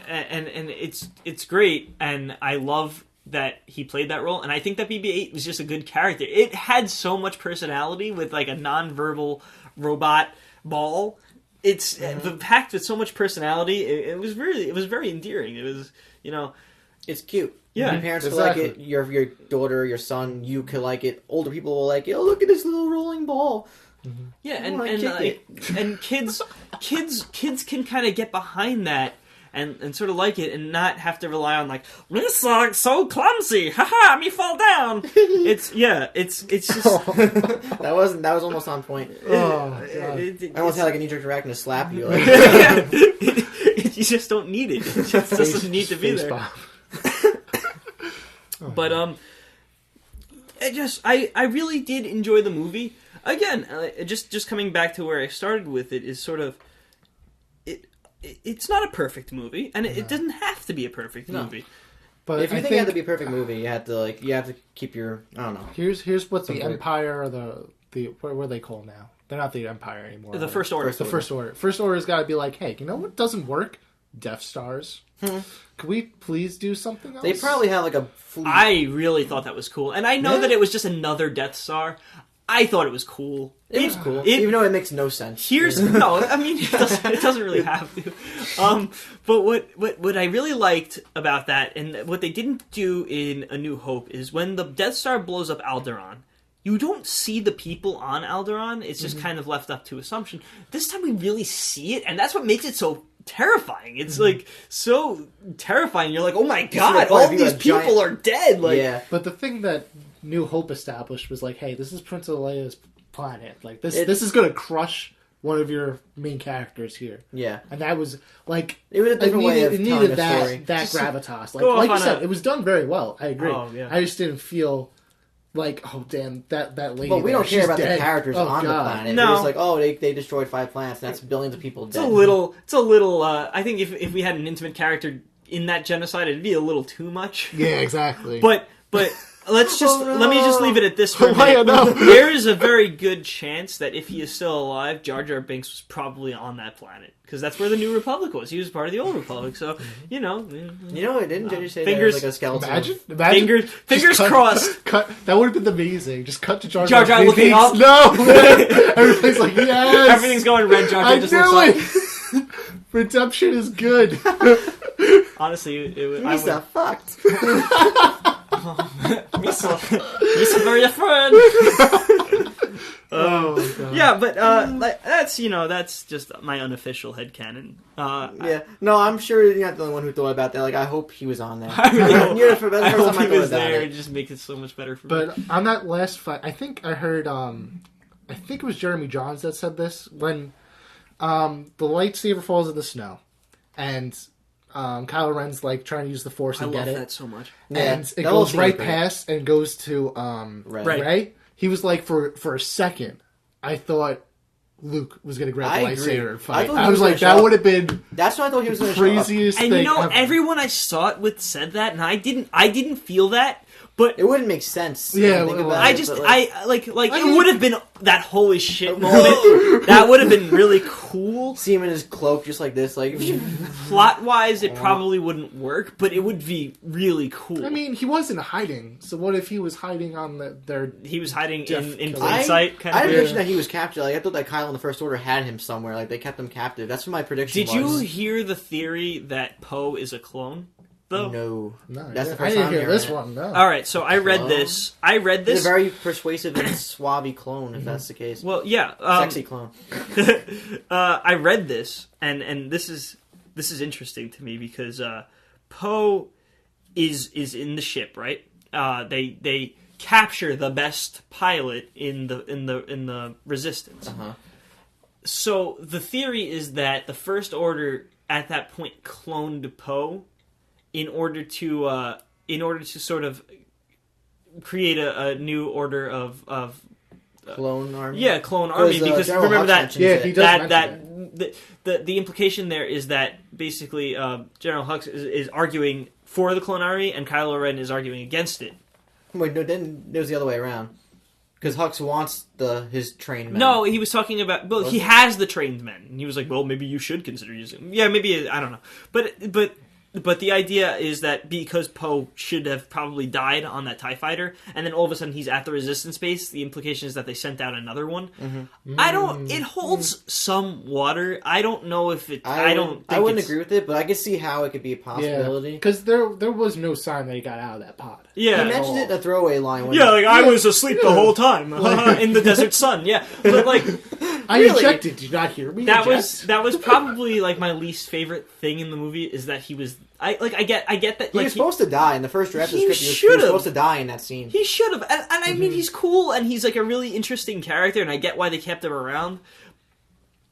And it's great, and I love that he played that role, and I think that BB-8 was just a good character. It had so much personality with, like, a non-verbal robot ball. It's packed with so much personality. It was very endearing. It was, it's cute. Yeah, your parents will like it. Your daughter, your son, you could like it. Older people will like it. Oh, look at this little rolling ball. Mm-hmm. Yeah, and kids can kind of get behind that and sort of like it and not have to rely on like this song's so clumsy. Haha, me fall down. It's just that was almost on point. Oh, I almost had like a knee-jerk reaction to slap you. Like. You just don't need it. It just doesn't need to be there. But I really did enjoy the movie. Again, just coming back to where I started with it is sort of it's not a perfect movie, and it doesn't have to be a perfect movie. But if you think it had to be a perfect movie, you have to keep your I don't know. Here's what the Empire or the what are they called now? They're not the Empire anymore. The First Order. The First Order. First Order's got to be like, hey, you know what doesn't work? Death Stars. Could we please do something else? They probably have like a fleet. I really thought that was cool, and I know that it was just another Death Star. I thought it was cool. It was cool, even though it makes no sense. No, I mean it doesn't really have to. But what I really liked about that, and what they didn't do in A New Hope, is when the Death Star blows up Alderaan, you don't see the people on Alderaan. It's just kind of left up to assumption. This time we really see it, and that's what makes it so terrifying. It's like so terrifying. You're like, oh my god, all these people are dead. Like, yeah. But the thing that New Hope established was like, hey, this is Princess Leia's planet. Like this is gonna crush one of your main characters here. Yeah. And that was like it was a different way of telling the that story. That gravitas. Like you said, it was done very well. I agree. Oh, yeah. I just didn't feel like, oh damn, that lady. But we don't care about dead. the characters on the planet. No. We're just like, oh, they destroyed 5 planets. And that's billions of people dead. It's a little. I think if we had an intimate character in that genocide, it'd be a little too much. Yeah, exactly. But let me just leave it at this for a Leia, minute. no. There is a very good chance that if he is still alive, Jar Jar Binks was probably on that planet, because that's where the New Republic was. He was part of the Old Republic, so You know, didn't JJ say fingers- that was like a skeleton? Imagine fingers crossed. Cut. That would have been amazing. Just cut to Jar Jar Jar Binks. looking up. No. Everybody's like, yes. Everything's going red. Jar Jar I just knew looks it. Redemption is good. Honestly, it He's a fucked. Misa very friend. Oh god. Yeah, but that's just my unofficial headcanon. Yeah. No, I'm sure you're not the only one who thought about that. Like, I hope he was on there. I know. You're the first I hope time he was thought about there. it. It just makes it so much better for me. But on that last fight, I think I heard. I think it was Jeremy Johns that said this when the lightsaber falls in the snow, and Kylo Ren's like trying to use the Force and get it. I love that so much. And it that whole goes scene right is great. past and goes to Rey. He was like, for a second, I thought Luke was going to grab the I agree. lightsaber and fight. I I was like, that would have been That's what I thought he was going to craziest And thing you know, ever. everyone I saw it with said that, and I didn't feel that. But It wouldn't make sense. Yeah, when you think well, about I it, just, but, it would have been that holy shit moment. That would have been really cool. see him in his cloak just like this, like Plot-wise, it probably wouldn't work, but it would be really cool. I mean, he wasn't hiding. So what if he was hiding on their... He was hiding Jeff in Kelly. plain sight, kind I of. didn't prediction that he was captured. Like, I thought that Kyle in the First Order had him somewhere. Like, they kept him captive. That's what my prediction Did you was. hear the theory that Poe is a clone, though? No. No, That's the I first didn't time hear hearing this it. one, no. All right, so I read Clone? this. He's a very persuasive and suave clone, if that's the case. Well, yeah. Sexy clone. I read this, and this is interesting to me because Poe is in the ship, right? They capture the best pilot in the Resistance. Uh-huh. So the theory is that the First Order at that point cloned Poe in order to sort of create a new order of Clone army? yeah, clone army, because General remember Hux that mentions Yeah, it. he does the implication there is that basically General Hux is arguing for the clone army and Kylo Ren is arguing against it. Wait, no, then it was the other way around. Because Hux wants his trained men. No, he was talking about. Well, he has the trained men, and he was like, "Well, maybe you should consider using." Yeah, maybe I don't know, but the idea is that because Poe should have probably died on that TIE fighter, and then all of a sudden he's at the Resistance base, the implication is that they sent out another one. Mm-hmm. I don't. It holds some water. I don't know if it. I wouldn't agree with it, but I could see how it could be a possibility. Because there was no sign that he got out of that pod. Yeah, He mentioned it in a throwaway line. When I was asleep the whole time in the desert sun. Yeah, but like. I injected. Did you not hear me? That was probably like my least favorite thing in the movie is that he was. I get that He was supposed to die in the first draft of the he script. He was should've. supposed to die in that scene. He should have, and I mean he's cool and he's like a really interesting character, and I get why they kept him around,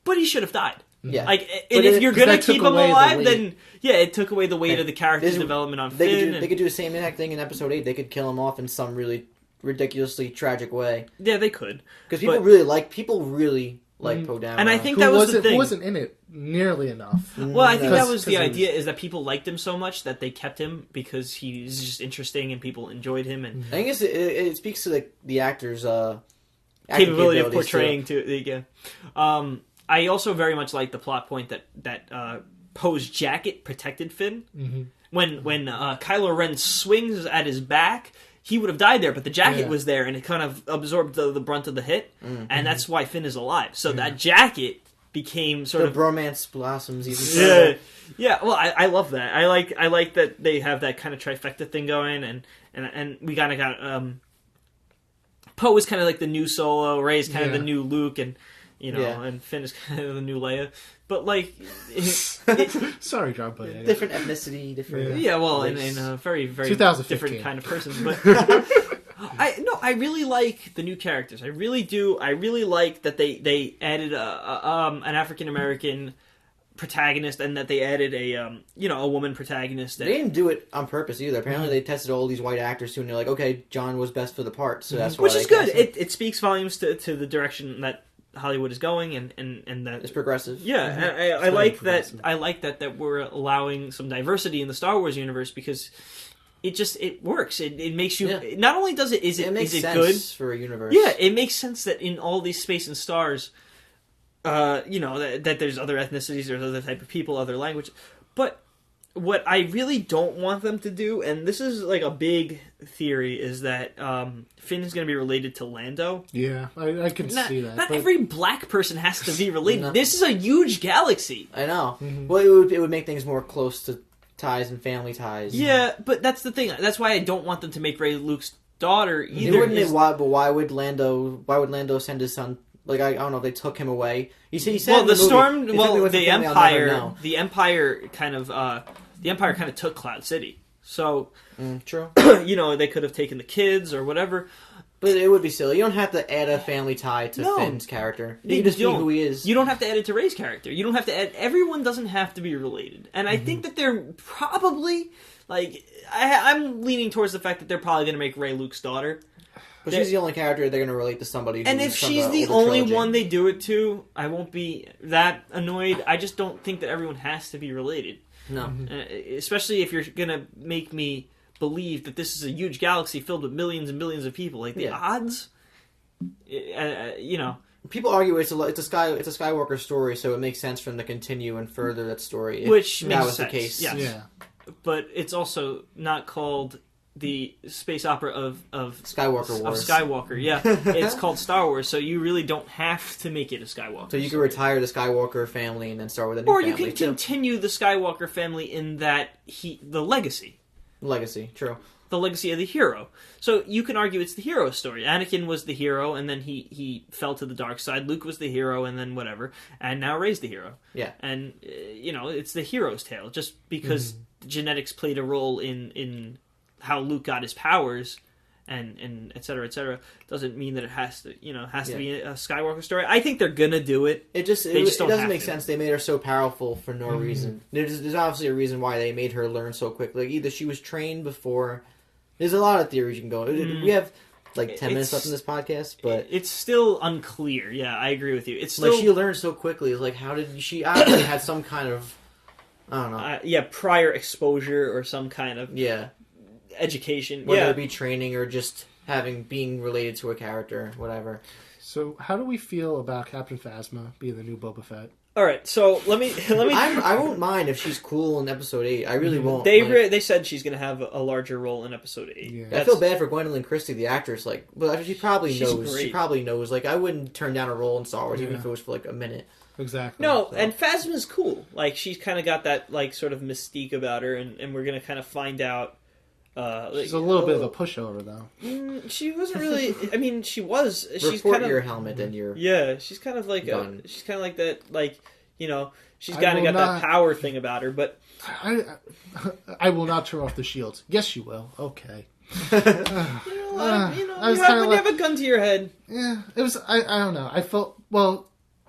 but he should have died. Yeah, Like, and if you're gonna keep him alive, the then yeah, it took away the weight of the character development on Finn. They could do the same exact thing in Episode 8. They could kill him off in some really ridiculously tragic way. Yeah, they could, Because people really like Poe Dameron. and I think that was the thing. Who wasn't in it nearly enough. Well, I think that was the 'cause idea, is that people liked him so much that they kept him because he's just interesting and people enjoyed him, and I think it speaks to the actor's capability of capabilities, portraying to. Yeah. I also very much like the plot point that Poe's jacket protected Finn. Mm-hmm. When Kylo Ren swings at his back, he would have died there, but the jacket Yeah. was there, and it kind of absorbed the brunt of the hit, and that's why Finn is alive. So that jacket became sort The of bromance blossoms even yeah, further. yeah. Well, I love that. I like that they have that kind of trifecta thing going, and we kind of got Poe is kind of like the new Solo, Rey's kind of the new Luke, and and Finn is kind of the new Leia. But like, Sorry, John, but Different ethnicity, different. yeah, well, race. in a very 2015. different kind of person. But I really like the new characters. I really do. I really like that they added an African American protagonist, and that they added a woman protagonist. They didn't do it on purpose either. Apparently, they tested all these white actors too, and they're like, "Okay, John was best for the part," so that's why. Which is good. cast him. It speaks volumes to the direction that Hollywood is going, and that It's progressive. yeah. And I like that. I like that we're allowing some diversity in the Star Wars universe, because it works. It makes you not only does it makes is it sense good for a universe. Yeah, it makes sense that in all these Space and Stars, that there's other ethnicities, there's other type of people, other language. But what I really don't want them to do, and this is like a big theory, is that Finn is going to be related to Lando. Yeah, I can see that. Not but every black person has to be related. No. This is a huge galaxy. I know. Mm-hmm. Well, it would make things more close to ties and family ties. Yeah, but that's the thing. That's why I don't want them to make Rey Luke's daughter It either. wouldn't. But why would Lando send his son? Like I don't know. They took him away. He said. Well, in the movie, storm. "If Well, something with the family, I'll never Empire. know." The Empire kind of. The Empire kind of took Cloud City. So, True. they could have taken the kids or whatever. But it would be silly. You don't have to add a family tie to No. Finn's character. You You just be don't. who he is. You don't have to add it to Rey's character. You don't have to add. Everyone doesn't have to be related. And I think that they're probably like. I'm leaning towards the fact that they're probably going to make Rey Luke's daughter. But she's the only character they're going to relate to somebody. And who's if from she's the older only trilogy. one they do it to, I won't be that annoyed. I just don't think that everyone has to be related. No. Especially if you're going to make me believe that this is a huge galaxy filled with millions and millions of people. Like, the odds, People argue it's a Skywalker story, so it makes sense for them to continue and further that story. Which if makes that was sense, the case. yes. yeah, But it's also not called the space opera of Skywalker Wars. Skywalker. Yeah, it's called Star Wars, so you really don't have to make it a Skywalker. So you can story. retire the Skywalker family and then start with a new Or family. you can too. continue the Skywalker family in that the legacy. Legacy, true. The legacy of the hero. So you can argue it's the hero story. Anakin was the hero, and then he fell to the dark side. Luke was the hero, and then whatever. And now Rey's the hero. Yeah. And, it's the hero's tale. Just because genetics played a role in how Luke got his powers, and et cetera, doesn't mean that it has to be a Skywalker story. I think they're gonna do it. It just don't doesn't have make to. sense. They made her so powerful for no reason. There's obviously a reason why they made her learn so quickly. Like, either she was trained before. There's a lot of theories you can go. We have like 10 minutes left in this podcast, but It's still unclear. Yeah, I agree with you. It's still like she learned so quickly. It's like, how did she obviously had some kind of, I don't know. Prior exposure or some kind of education. Whether it be training or just being related to a character, whatever. So, how do we feel about Captain Phasma being the new Boba Fett? All right, so let me. I won't mind if she's cool in Episode 8. I really won't. They said she's going to have a larger role in Episode 8. Yeah. I feel bad for Gwendolyn Christie, the actress. Like, but she probably She's knows. great. She probably knows. Like, I wouldn't turn down a role in Star Wars even if it was for like a minute. Exactly. No, So- and Phasma's cool. Like, she's kind of got that like sort of mystique about her, and we're going to kind of find out. she's a little bit of a pushover, though. She wasn't really. I mean, she was. She's Report kind of your helmet and your. Yeah, she's kind of like Gun. she's kind of like that. Like, she's I kind of will got that not- power thing about her, but. I will not turn off the shields. Yes, you will. Okay. I was you kinda have a gun to your head. Yeah, it was. I don't know. I felt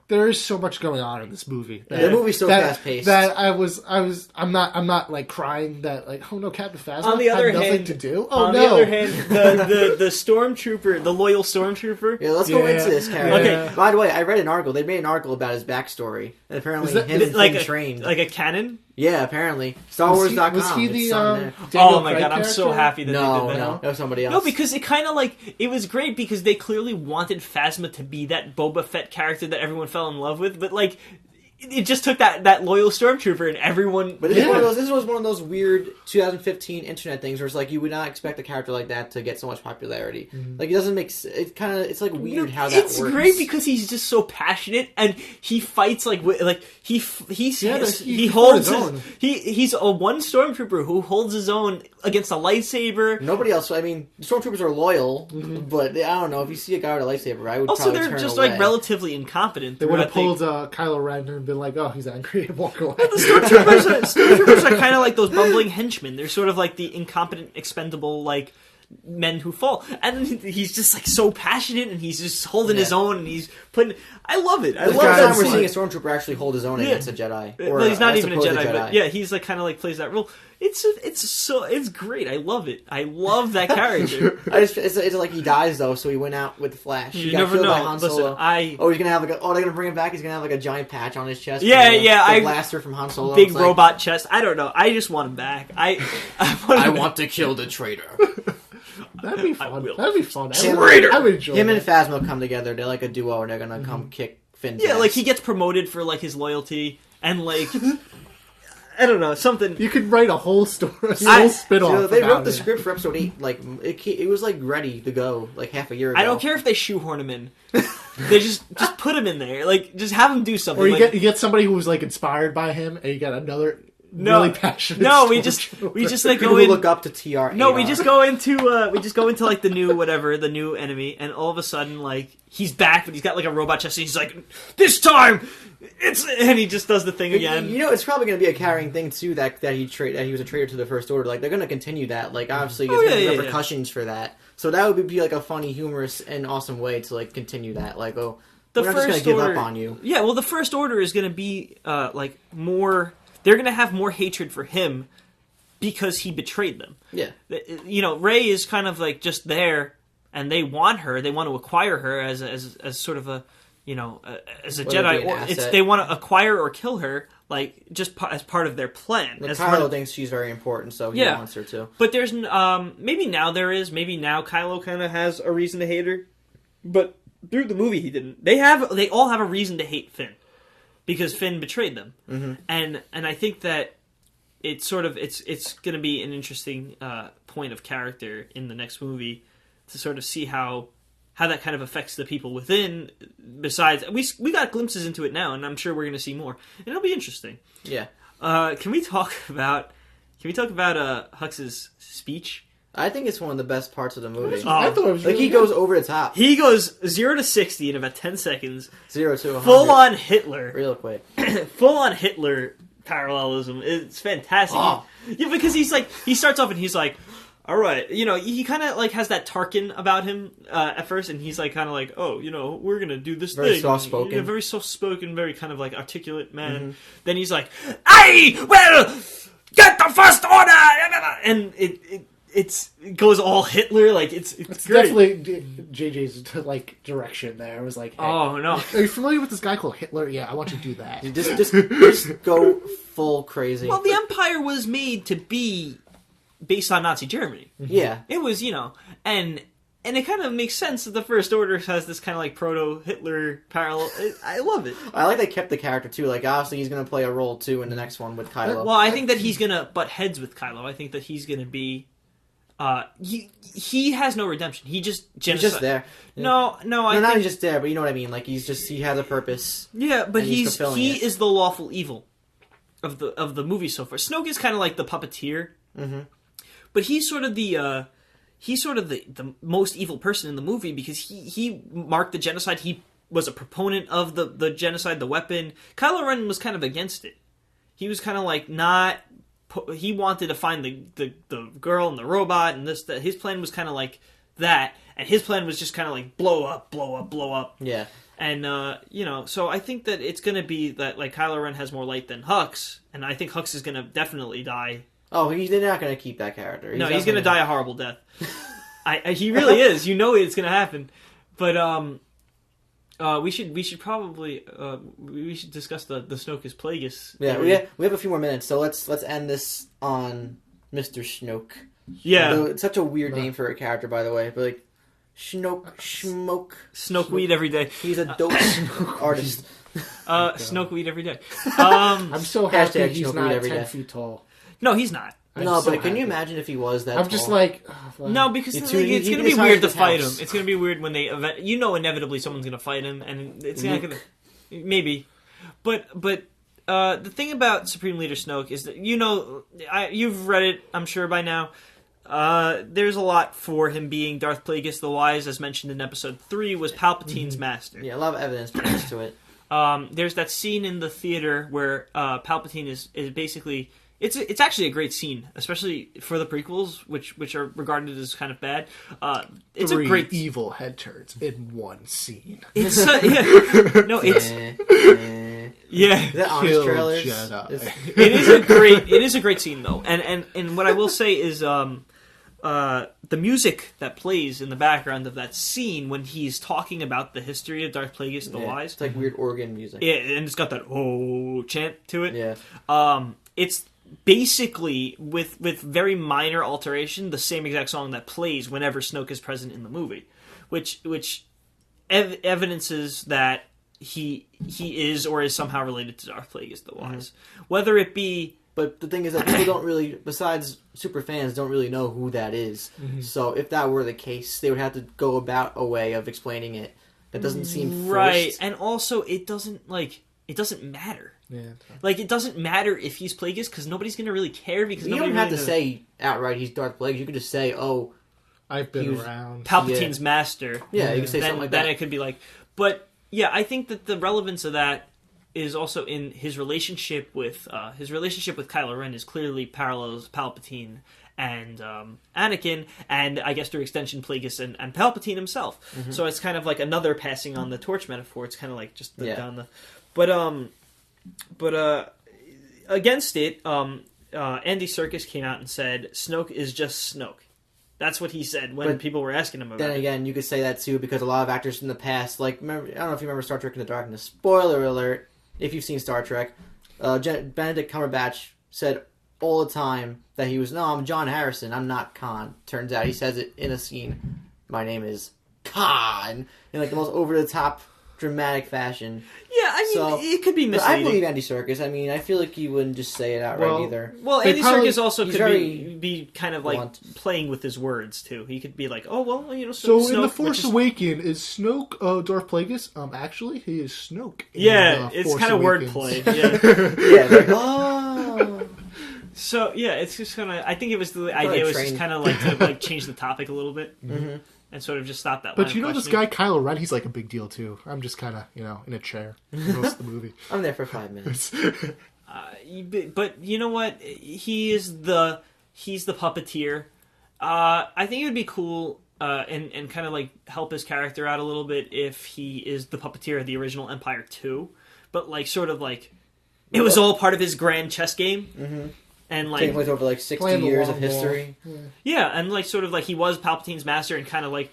there is so much going on in this movie. The movie's so fast paced. That I'm not like crying that like, oh no, Captain Phasma On the other had nothing hand, to do. Oh on no. the other hand, the stormtrooper, the loyal stormtrooper. Yeah, let's go Yeah. into this character. Okay. By the way, I read an article. They made an article about his backstory. And apparently, Is that- him is and like Finn a trained. like a cannon. Yeah, apparently. StarWars.com. Was he the it's on there. Daniel Oh my Craig god, I'm so character? happy that they No, did that. no, that was somebody else. No, because it kind of it was great because they clearly wanted Phasma to be that Boba Fett character that everyone fell in love with, but it just took that loyal stormtrooper and everyone. But this was one of those weird 2015 internet things where it's like you would not expect a character like that to get so much popularity. Like it doesn't make it's like weird how that works. It's great because he's just so passionate and he fights like he holds his own. He's a one stormtrooper who holds his own against a lightsaber. Nobody else. I mean, stormtroopers are loyal, but I don't know if you see a guy with a lightsaber, I would also probably they're turn just away. like relatively incompetent. They would have pulled Kylo Ren and been like, "Oh, he's angry," and walk away. The stormtroopers are kind of like those bumbling henchmen. They're sort of like the incompetent, expendable, like men who fall. And he's just like so passionate, and he's just holding his own, and he's putting. I love it. I love that. that We're seeing a stormtrooper actually hold his own against a Jedi. Or well, he's not even a Jedi, Jedi, but yeah, he's like kind of like plays that role. It's great. I love it. I love that character. It's like he dies though, so he went out with the Flash. You never know. Listen, he's gonna have they're gonna bring him back. He's gonna have like a giant patch on his chest. The blaster from Han Solo. Big robot chest. I don't know. I just want him back. I want to kill the traitor. That'd be fun. That'd be fun. Traitor. I would enjoy him that. and Phasma come together. They're like a duo, and they're gonna come kick Finn's ass. like he gets promoted for like his loyalty and like. I don't know, something... You could write a whole story, a whole spin-off they wrote the script for episode 8, like, it was, like, ready to go, like, half a year ago. I don't care if they shoehorn him in. They just put him in there. Like, just have him do something. Or you get somebody who was, like, inspired by him, and you got another really passionate we just like people go in... who look up to TR. No, we just go into, like, the new enemy, and all of a sudden, like, he's back, but he's got, like, a robot chest, and he's like, this time... and he just does the thing again. You know, it's probably going to be a carrying thing too that he was a traitor to the First Order. Like they're going to continue that. Like obviously, there's repercussions for that. So that would be like a funny, humorous, and awesome way to like continue that. Like, we're not just going to give up on you. Yeah, well, the First Order is going to be like more. They're going to have more hatred for him because he betrayed them. Yeah, you know, Rey is kind of like just there, and they want her. They want to acquire her as sort of a. You know, as a Jedi, or they want to acquire or kill her, like just as part of their plan. Like Kylo thinks she's very important, so he wants her to. But there's maybe now there is. Maybe now Kylo kind of has a reason to hate her, but through the movie he didn't. They all have a reason to hate Finn because Finn betrayed them, and I think that it's going to be an interesting point of character in the next movie to sort of see how that kind of affects the people within. Besides, we got glimpses into it now, and I'm sure we're going to see more, and it'll be interesting. Yeah. Can we talk about Hux's speech? I think it's one of the best parts of the movie. I thought it was like really he goes over the top. He goes 0 to 60 in about 10 seconds. 0 to 100. Full on Hitler. Real quick. Full on Hitler parallelism. It's fantastic. Oh. Yeah, because he starts off and he's like, all right, you know, he kind of like has that Tarkin about him at first, and he's like kind of like, oh, you know, we're gonna do this very thing. Soft-spoken. Yeah, very soft-spoken, very kind of like articulate man. Mm-hmm. Then he's like, I will get the First Order, and it goes all Hitler, like it's great. Definitely JJ's like direction there. It was like, hey, oh no, are you familiar with this guy called Hitler? Yeah, I want you to do that. Just go full crazy. Well, the Empire was made to be based on Nazi Germany. Yeah. It was, you know, and it kind of makes sense that the First Order has this kind of like proto-Hitler parallel. I love it. I like they kept the character too. Like obviously he's going to play a role too in the next one with Kylo. Well, I think that he's going to butt heads with Kylo. I think that he's going to be he has no redemption. He just he's just there. Yeah. No, I think... not just there, but you know what I mean. Like he has a purpose. Yeah, but he is the lawful evil of the movie so far. Snoke is kind of like the puppeteer. Mm-hmm. But he's sort of the most evil person in the movie because he marked the genocide. He was a proponent of the genocide, the weapon. Kylo Ren was kind of against it. He was kind of like not. He wanted to find the girl and the robot and this. That his plan was kind of like that, and his plan was just kind of like blow up. Yeah. And you know, so I think that it's going to be that like Kylo Ren has more light than Hux, and I think Hux is going to definitely die. Oh, they're not going to keep that character. He's going to die a horrible death. He really is. You know it's going to happen. But we should probably discuss the Snokus Plagueis. Yeah, we have a few more minutes, so let's end this on Mr. Snoke. Yeah, it's such a weird name for a character, by the way. But like Snoke, Smoke weed every day. He's a dope artist. Snoke weed every day. I'm so happy Hashtag he's Snoke not weed every 10 day. feet tall. No, he's not. No, so but can you happy. imagine if he was that I'm tall? just like... No, because You it's two- going you to can be decide weird to his fight house. him. It's going to be weird when they... inevitably someone's going to fight him, and it's not Luke. going to... Maybe. But the thing about Supreme Leader Snoke is that, you've read it, I'm sure, by now. There's a lot for him being Darth Plagueis the Wise, as mentioned in Episode 3, was Palpatine's master. Yeah, a lot of evidence points to it. There's that scene in the theater where Palpatine is basically... It's actually a great scene, especially for the prequels, which are regarded as kind of bad. It's Three a great evil head turns in one scene. It's no, it's yeah. The honest Kill trailers. Jedi. It is a great scene though, and what I will say is the music that plays in the background of that scene when he's talking about the history of Darth Plagueis the Wise. It's like weird organ music. Yeah, and it's got that "oh" chant to it. Yeah. It's basically with very minor alteration the same exact song that plays whenever Snoke is present in the movie, which evidences that he is or is somehow related to Darth Plagueis the Wise. Whether it be... But the thing is that people don't really, besides super fans, don't really know who that is. So if that were the case, they would have to go about a way of explaining it. That doesn't seem forced. Right, and also it doesn't matter. Yeah. Like, it doesn't matter if he's Plagueis, because nobody's going to really care, because You nobody don't have really to say outright he's Darth Plagueis. You could just say, oh, I've been He was around. Palpatine's master. yeah, you could say Then, something like then that. it could be like... But, yeah, I think that the relevance of that is also in his relationship with Kylo Ren is clearly parallels Palpatine and Anakin, and I guess through extension Plagueis and Palpatine himself. So it's kind of like another passing on the torch metaphor. It's kind of like just down the... But against it, Andy Serkis came out and said Snoke is just Snoke. That's what he said when people were asking him about Then it. again, you could say that too because a lot of actors in the past, like, remember, I don't know if you remember Star Trek Into Darkness. Spoiler alert, if you've seen Star Trek, Benedict Cumberbatch said all the time that he was, no, I'm John Harrison, I'm not Khan. Turns out he says it in a scene, my name is Khan, in like the most over-the-top, dramatic fashion. Yeah, I mean, So- it could be But I misleading. believe Andy Serkis. I mean, I feel like he wouldn't just say it outright either. Well, They Andy probably- Serkis also he's could very be kind of like blunt. playing with his words too. He could be like, "Oh well, So Snoke, in The which Force is- Awakens, is Snoke Darth Plagueis? Actually, he is Snoke. in Yeah, The it's Force kind of Awakens. wordplay. Yeah. Yeah, like, oh. So yeah, it's just kind of. I think it was the Probably idea was just trained. kind of like to like change the topic a little bit and sort of just stop that. But line you of know this questioning. guy Kylo Ren, he's like a big deal too. I'm just kind of, in a chair most of the movie. I'm there for 5 minutes. But you know what? He's the puppeteer. I think it would be cool and kind of like help his character out a little bit if he is the puppeteer of the original Empire 2, but like sort of like it was all part of his grand chess game. And like Taking place over like 60 Playing the years long of history. yeah, and like sort of like he was Palpatine's master, and kind of like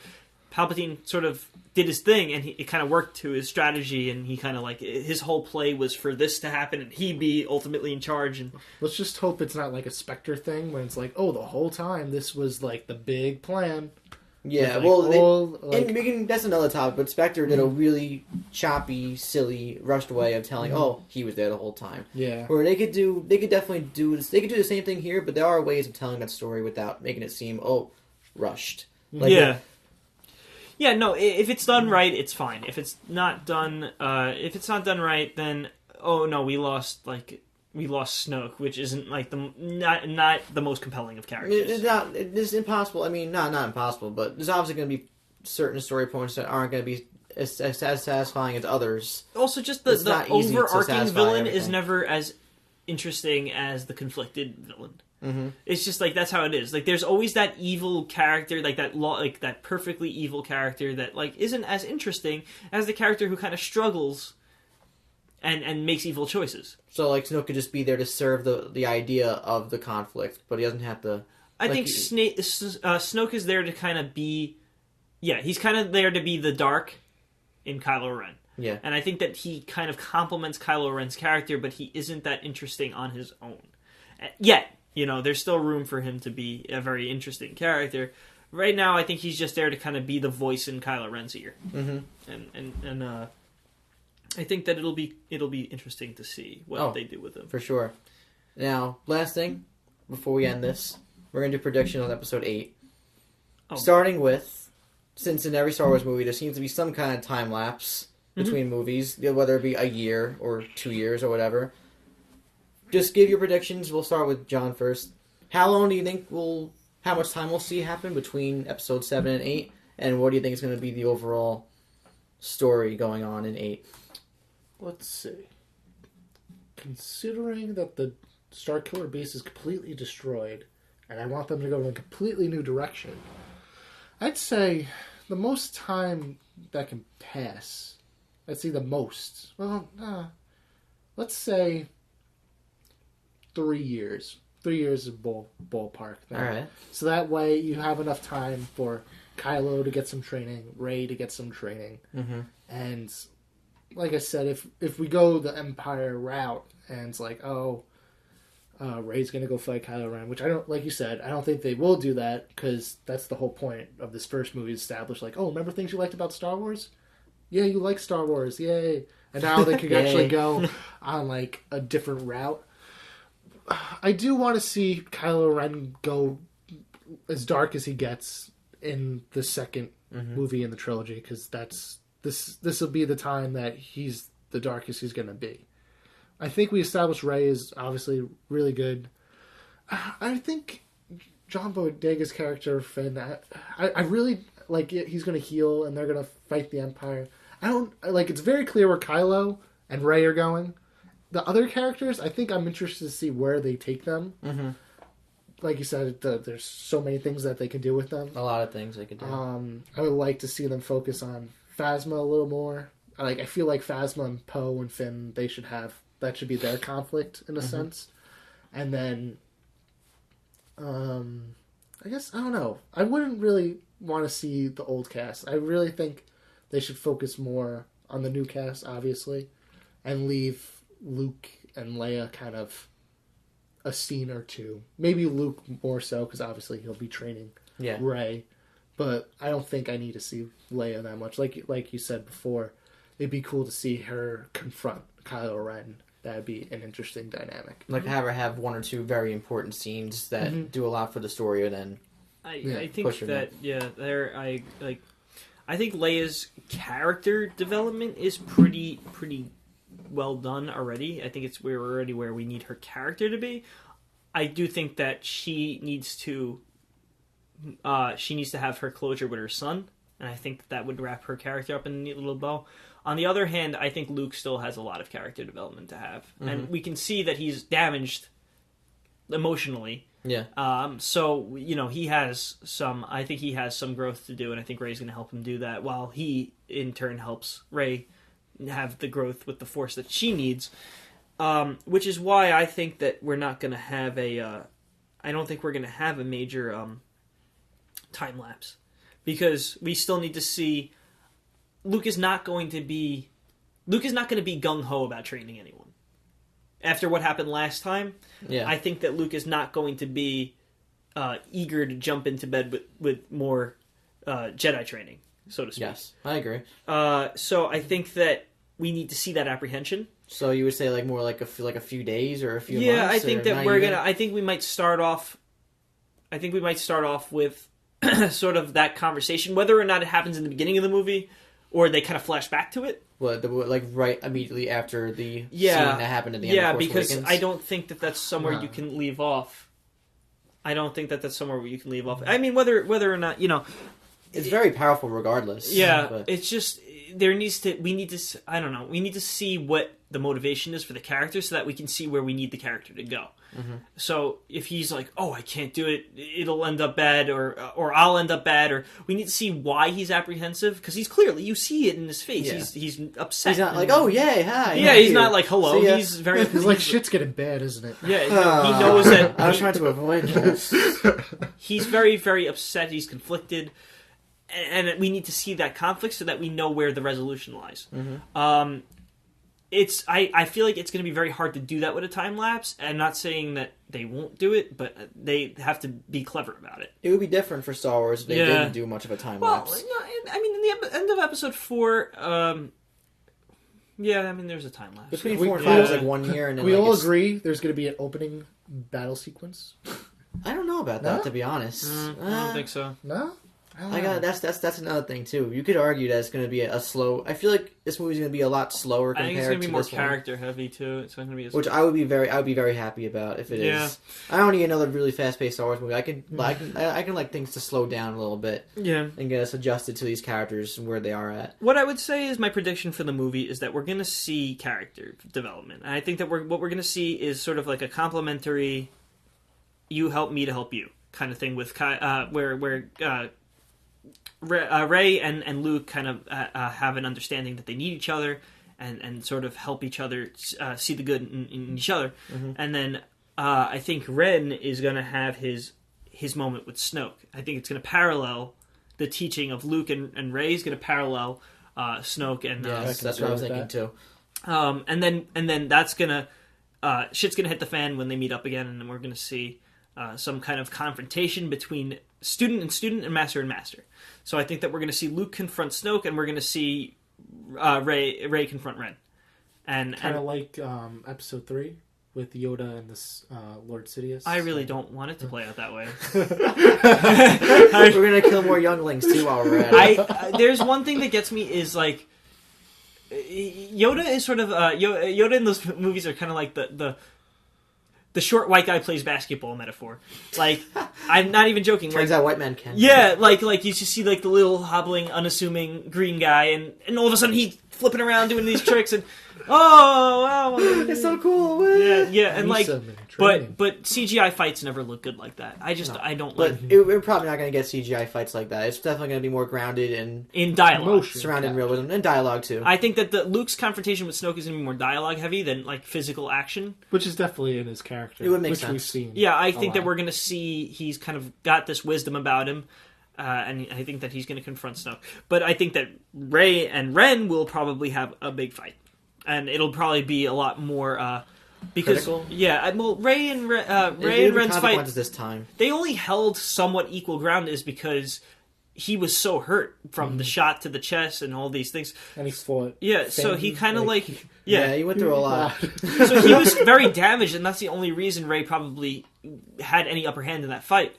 Palpatine sort of did his thing, and it kind of worked to his strategy, and he kind of like his whole play was for this to happen, and he be ultimately in charge. And Let's just hope it's not like a Spectre thing when it's like, oh, the whole time this was like the big plan. Yeah, With, well, like, they, all, like- and we can, that's another topic, but Spectre did a really choppy, silly, rushed way of telling, oh, he was there the whole time. Yeah. Where they could definitely do the same thing here, but there are ways of telling that story without making it seem, rushed. Like, yeah, no. If it's done right, it's fine. If it's not done right, then oh no, we lost Snoke, which isn't like not the most compelling of characters. It's impossible. I mean, not impossible, but there's obviously going to be certain story points that aren't going to be as satisfying as others. Also, just It's the not easy to overarching satisfy villain is everything. never as interesting as the conflicted villain. It's just like that's how it is. Like there's always that evil character, like that perfectly evil character that like isn't as interesting as the character who kind of struggles and makes evil choices. So, like, Snoke could just be there to serve the idea of the conflict, but he doesn't have to... I like, think Snoke is there to kind of be... Yeah, he's kind of there to be the dark in Kylo Ren. Yeah. And I think that he kind of complements Kylo Ren's character, but he isn't that interesting on his own. Yet, there's still room for him to be a very interesting character. Right now, I think he's just there to kind of be the voice in Kylo Ren's ear. I think that it'll be interesting to see what they do with him. For sure. Now, last thing, before we end this, we're going to do prediction on episode 8. Oh. Starting with, since in every Star Wars movie there seems to be some kind of time lapse between movies, whether it be a year or 2 years or whatever. Just give your predictions. We'll start with John first. How long do you think how much time we'll see happen between episode 7 and 8? And what do you think is going to be the overall story going on in 8? Let's see. Considering that the Starkiller base is completely destroyed, and I want them to go in a completely new direction, I'd say the most time that can pass, let's see the most, let's say 3 years. 3 years is ballpark. All right. So that way you have enough time for Kylo to get some training, Rey to get some training, and like I said, if we go the Empire route and it's like, Rey's gonna go fight Kylo Ren, which I don't, like you said, I don't think they will do that because that's the whole point of this first movie, established like, remember things you liked about Star Wars? Yeah, you like Star Wars, yay! And now they can actually go on like a different route. I do want to see Kylo Ren go as dark as he gets in the second movie in the trilogy, because this will be the time that he's the darkest he's going to be. I think we established Rey is obviously really good. I think John Boyega's character, Finn, I really like it. He's going to heal and they're going to fight the Empire. It's very clear where Kylo and Rey are going. The other characters, I think I'm interested to see where they take them. Mm-hmm. Like you said, there's so many things that they can do with them. A lot of things they could do. I would like to see them focus on Phasma a little more. I feel like Phasma and Poe and Finn, that should be their conflict in a sense. And then, I guess, I don't know. I wouldn't really want to see the old cast. I really think they should focus more on the new cast, obviously, and leave Luke and Leia kind of a scene or two. Maybe Luke more so, because obviously he'll be training Rey. But I don't think I need to see Leia that much. Like you said before, it'd be cool to see her confront Kylo Ren. That'd be an interesting dynamic. Like have her have one or two very important scenes that do a lot for the story, and then I think that I think Leia's character development is pretty well done already. I think we're already where we need her character to be. I do think that she needs to have her closure with her son, and I think that would wrap her character up in a neat little bow. On the other hand, I think Luke still has a lot of character development to have, and we can see that he's damaged emotionally. Yeah. So he has some. I think he has some growth to do, and I think Rey's going to help him do that, while he in turn helps Rey have the growth with the Force that she needs. Which is why I think that we're not going to have I don't think we're going to have a major time lapse, because we still need to see. Luke is not going to be gung ho about training anyone. After what happened last time, I think that Luke is not going to be eager to jump into bed with more Jedi training, so to speak. Yes, I agree. So I think that we need to see that apprehension. So you would say more like a few days or a few months? Yeah, I think that I think we might start off. I think we might start off with sort of that conversation, whether or not it happens in the beginning of the movie or they kind of flash back to it. Right immediately after the scene that happened at the end of Force Awakens? Because I don't think that that's somewhere you can leave off. I don't think that that's somewhere where you can leave off. I mean, whether or not, it's very powerful regardless. Yeah, but it's just we need to see what the motivation is for the character so that we can see where we need the character to go. Mm-hmm. So if he's like, I can't do it, it'll end up bad, or I'll end up bad, or we need to see why he's appressive, because he's clearly, you see it in his face, he's upset. He's not like, yay, hi. Yeah, he's not like, hello. He's very... He's like, shit's getting bad, isn't it? Yeah, he knows that... I was trying to avoid this. He's very, very upset, he's conflicted, and we need to see that conflict so that we know where the resolution lies. Mm-hmm. I feel like it's going to be very hard to do that with a time lapse. I'm not saying that they won't do it, but they have to be clever about it. It would be different for Star Wars if they didn't do much of a time lapse. I mean, in the end of Episode 4, Yeah, I mean, there's a time lapse. Between We- 4 and we 5 is all- like 1 year, and then We like, all it's- agree there's going to be an opening battle sequence. I don't know about that, No? to be honest. I don't think so. No, I got that's another thing too. You could argue that it's going to be a slow. I feel like this movie's going to be a lot slower I compared think it's going to to be more this one, character heavy too. It's not going to be as which I would be very happy about if it is. Yeah. I don't need another really fast paced Star Wars movie. I can like things to slow down a little bit yeah. and get us adjusted to these characters and where they are at. What I would say is my prediction for the movie is that we're going to see character development. And I think that what we're going to see is sort of like a complementary, you help me to help you kind of thing with where Rey and Luke kind of have an understanding that they need each other and sort of help each other see the good in each other. Mm-hmm. And then I think Ren is going to have his moment with Snoke. I think it's going to parallel the teaching of Luke and Rey is going to parallel Snoke and Yeah, that's what I was thinking too. and then that's gonna shit's gonna hit the fan when they meet up again, and then we're gonna see some kind of confrontation between student and master and master. So I think that we're gonna see Luke confront Snoke, and we're gonna see Rey confront Ren, and kind of like Episode 3 with Yoda and this Lord Sidious. I really don't want it to play out that way. We're gonna kill more younglings too while we're at it. There's one thing that gets me is like Yoda is sort of Yoda in those movies are kind of like the short white guy plays basketball metaphor. Like I'm not even joking. Turns out white men can. Yeah, like you just see like the little hobbling, unassuming green guy, and all of a sudden he's flipping around doing these tricks, and oh wow, It's so cool. yeah, and like, training. but CGI fights never look good like that. I don't But like we're probably not going to get CGI fights like that. It's definitely going to be more grounded and in dialogue. Emotion. surrounded in realism and dialogue too. I think that Luke's confrontation with Snoke is going to be more dialogue heavy than like physical action. which is definitely in his character. It would make which sense. We've seen. Yeah, I a think that lot. we're going to see he's kind of got this wisdom about him, and I think that he's going to confront Snoke. But I think that Rey and Ren will probably have a big fight, and it'll probably be a lot more because Critical? well, Rey and There's Ren's fight, consequences this time. they only held somewhat equal ground is because he was so hurt from the shot to the chest and all these things. and he fought. Yeah, so he kind of like yeah. He went through a lot. So he was very damaged, and that's the only reason Rey probably had any upper hand in that fight.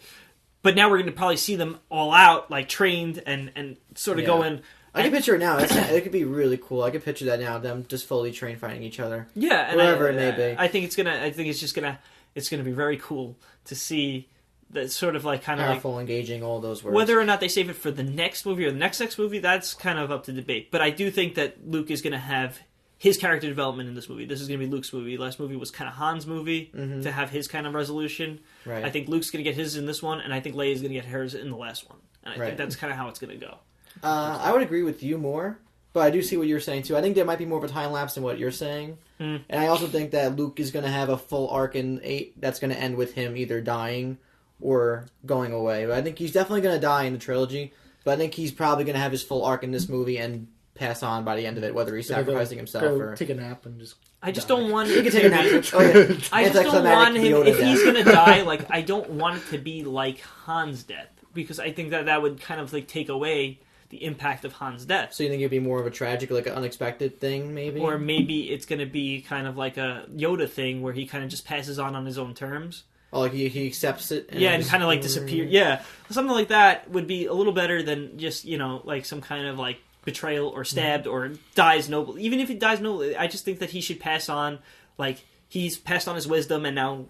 But now we're going to probably see them all out, like trained and sort of Yeah. going. I can picture it now. It could be really cool. I can picture that now. Them just fully trained fighting each other. Yeah, and Wherever it may be. I think it's gonna be very cool to see that sort of like kind of like Powerful, engaging, all those words. whether or not they save it for the next movie or the next movie. That's kind of up to debate. But I do think that Luke is going to have his character development in this movie. This is going to be Luke's movie. Last movie was kind of Han's movie to have his kind of resolution. Right. I think Luke's going to get his in this one, and I think Leia's going to get hers in the last one. And I Right. think that's kind of how it's going to go. I would agree with you more, but I do see what you're saying too. I think there might be more of a time lapse than what you're saying, and I also think that Luke is going to have a full arc in 8 that's going to end with him either dying or going away. But I think he's definitely going to die in the trilogy. But I think he's probably going to have his full arc in this movie and pass on by the end of it, whether he's sacrificing himself Go or take a nap and just. I just die. don't want he it can to take a be- nap. Oh, yeah. I just don't want him, Yoda if he's death. going to die, like, I don't want it to be like Han's death. Because I think that would kind of, like, take away the impact of Han's death. So you think it'd be more of a tragic, like an unexpected thing, maybe? Or maybe it's going to be kind of like a Yoda thing where he kind of just passes on his own terms. Oh, like he accepts it? Yeah, and kind of like disappear. Yeah, something like that would be a little better than just, like some kind of like betrayal or stabbed or dies noble. Even if he dies noble, I just think that he should pass on, like, he's passed on his wisdom and now,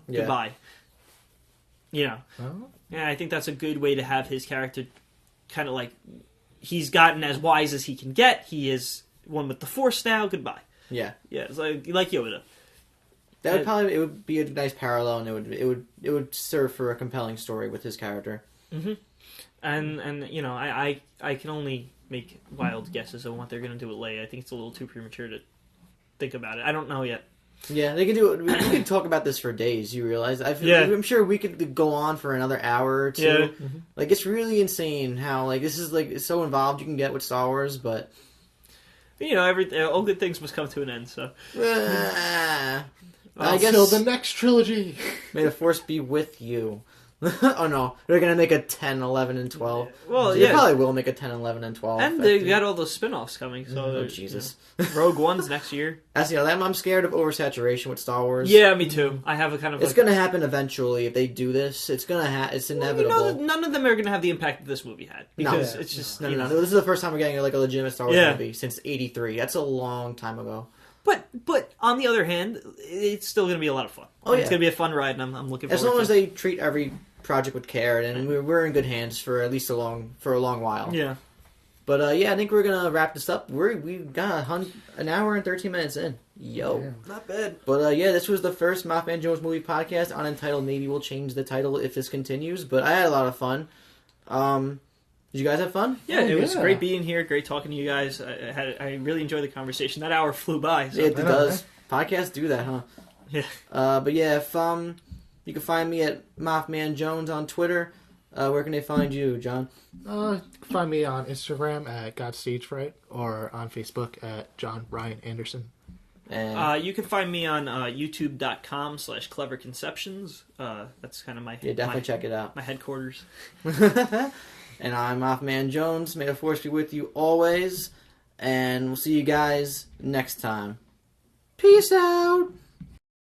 goodbye. Oh. Yeah, I think that's a good way to have his character kind of like, he's gotten as wise as he can get. He is one with the Force now. Goodbye. Yeah. Yeah, it's like Yoda. That would probably, it would be a nice parallel, and it would serve for a compelling story with his character. Mm-hmm. And I can only make wild guesses on what they're going to do with Leia. I think it's a little too premature to think about it. I don't know yet. Yeah, they can do it. We could talk about this for days. You realize? I'm sure we could go on for another hour or two. Yeah. Mm-hmm. Like, it's really insane how this is it's so involved you can get with Star Wars, but All good things must come to an end. So I guess Until the next trilogy. may the Force be with you. Oh no, they're gonna make a 10, 11, and 12. Well, They probably will make a 10, 11, and 12. And they've got all those spin-offs coming. So Oh Jesus, Rogue One's next year. That's I'm scared of oversaturation with Star Wars. Yeah, me too. I have a kind of. It's gonna happen eventually if they do this. It's gonna it's inevitable. Well, none of them are gonna have the impact that this movie had because it's just no. This is the first time we're getting like a legitimate Star Wars movie since '83. That's a long time ago. But on the other hand, it's still going to be a lot of fun. Oh, yeah. It's going to be a fun ride, and I'm looking forward to it. As long as they treat every project with care, and we're in good hands for at least a long while. Yeah. But I think we're gonna wrap this up. We've got an hour and 13 minutes in. Yo, Not bad. But this was the first MaffmanJones movie podcast. Unentitled. Maybe we'll change the title if this continues. But I had a lot of fun. Did you guys have fun? Yeah, it was great being here. Great talking to you guys. I really enjoyed the conversation. That hour flew by. So. It does. Podcasts do that, huh? Yeah. But yeah, if you can find me at MaffmanJones on Twitter. Where can they find you, John? Find me on Instagram at GodStageFright or on Facebook at John Ryan Anderson. And you can find me on youtube.com/cleverconceptions. That's kind of my check it out. My headquarters. And I'm MaffmanJones. May the force be with you always. And we'll see you guys next time. Peace out.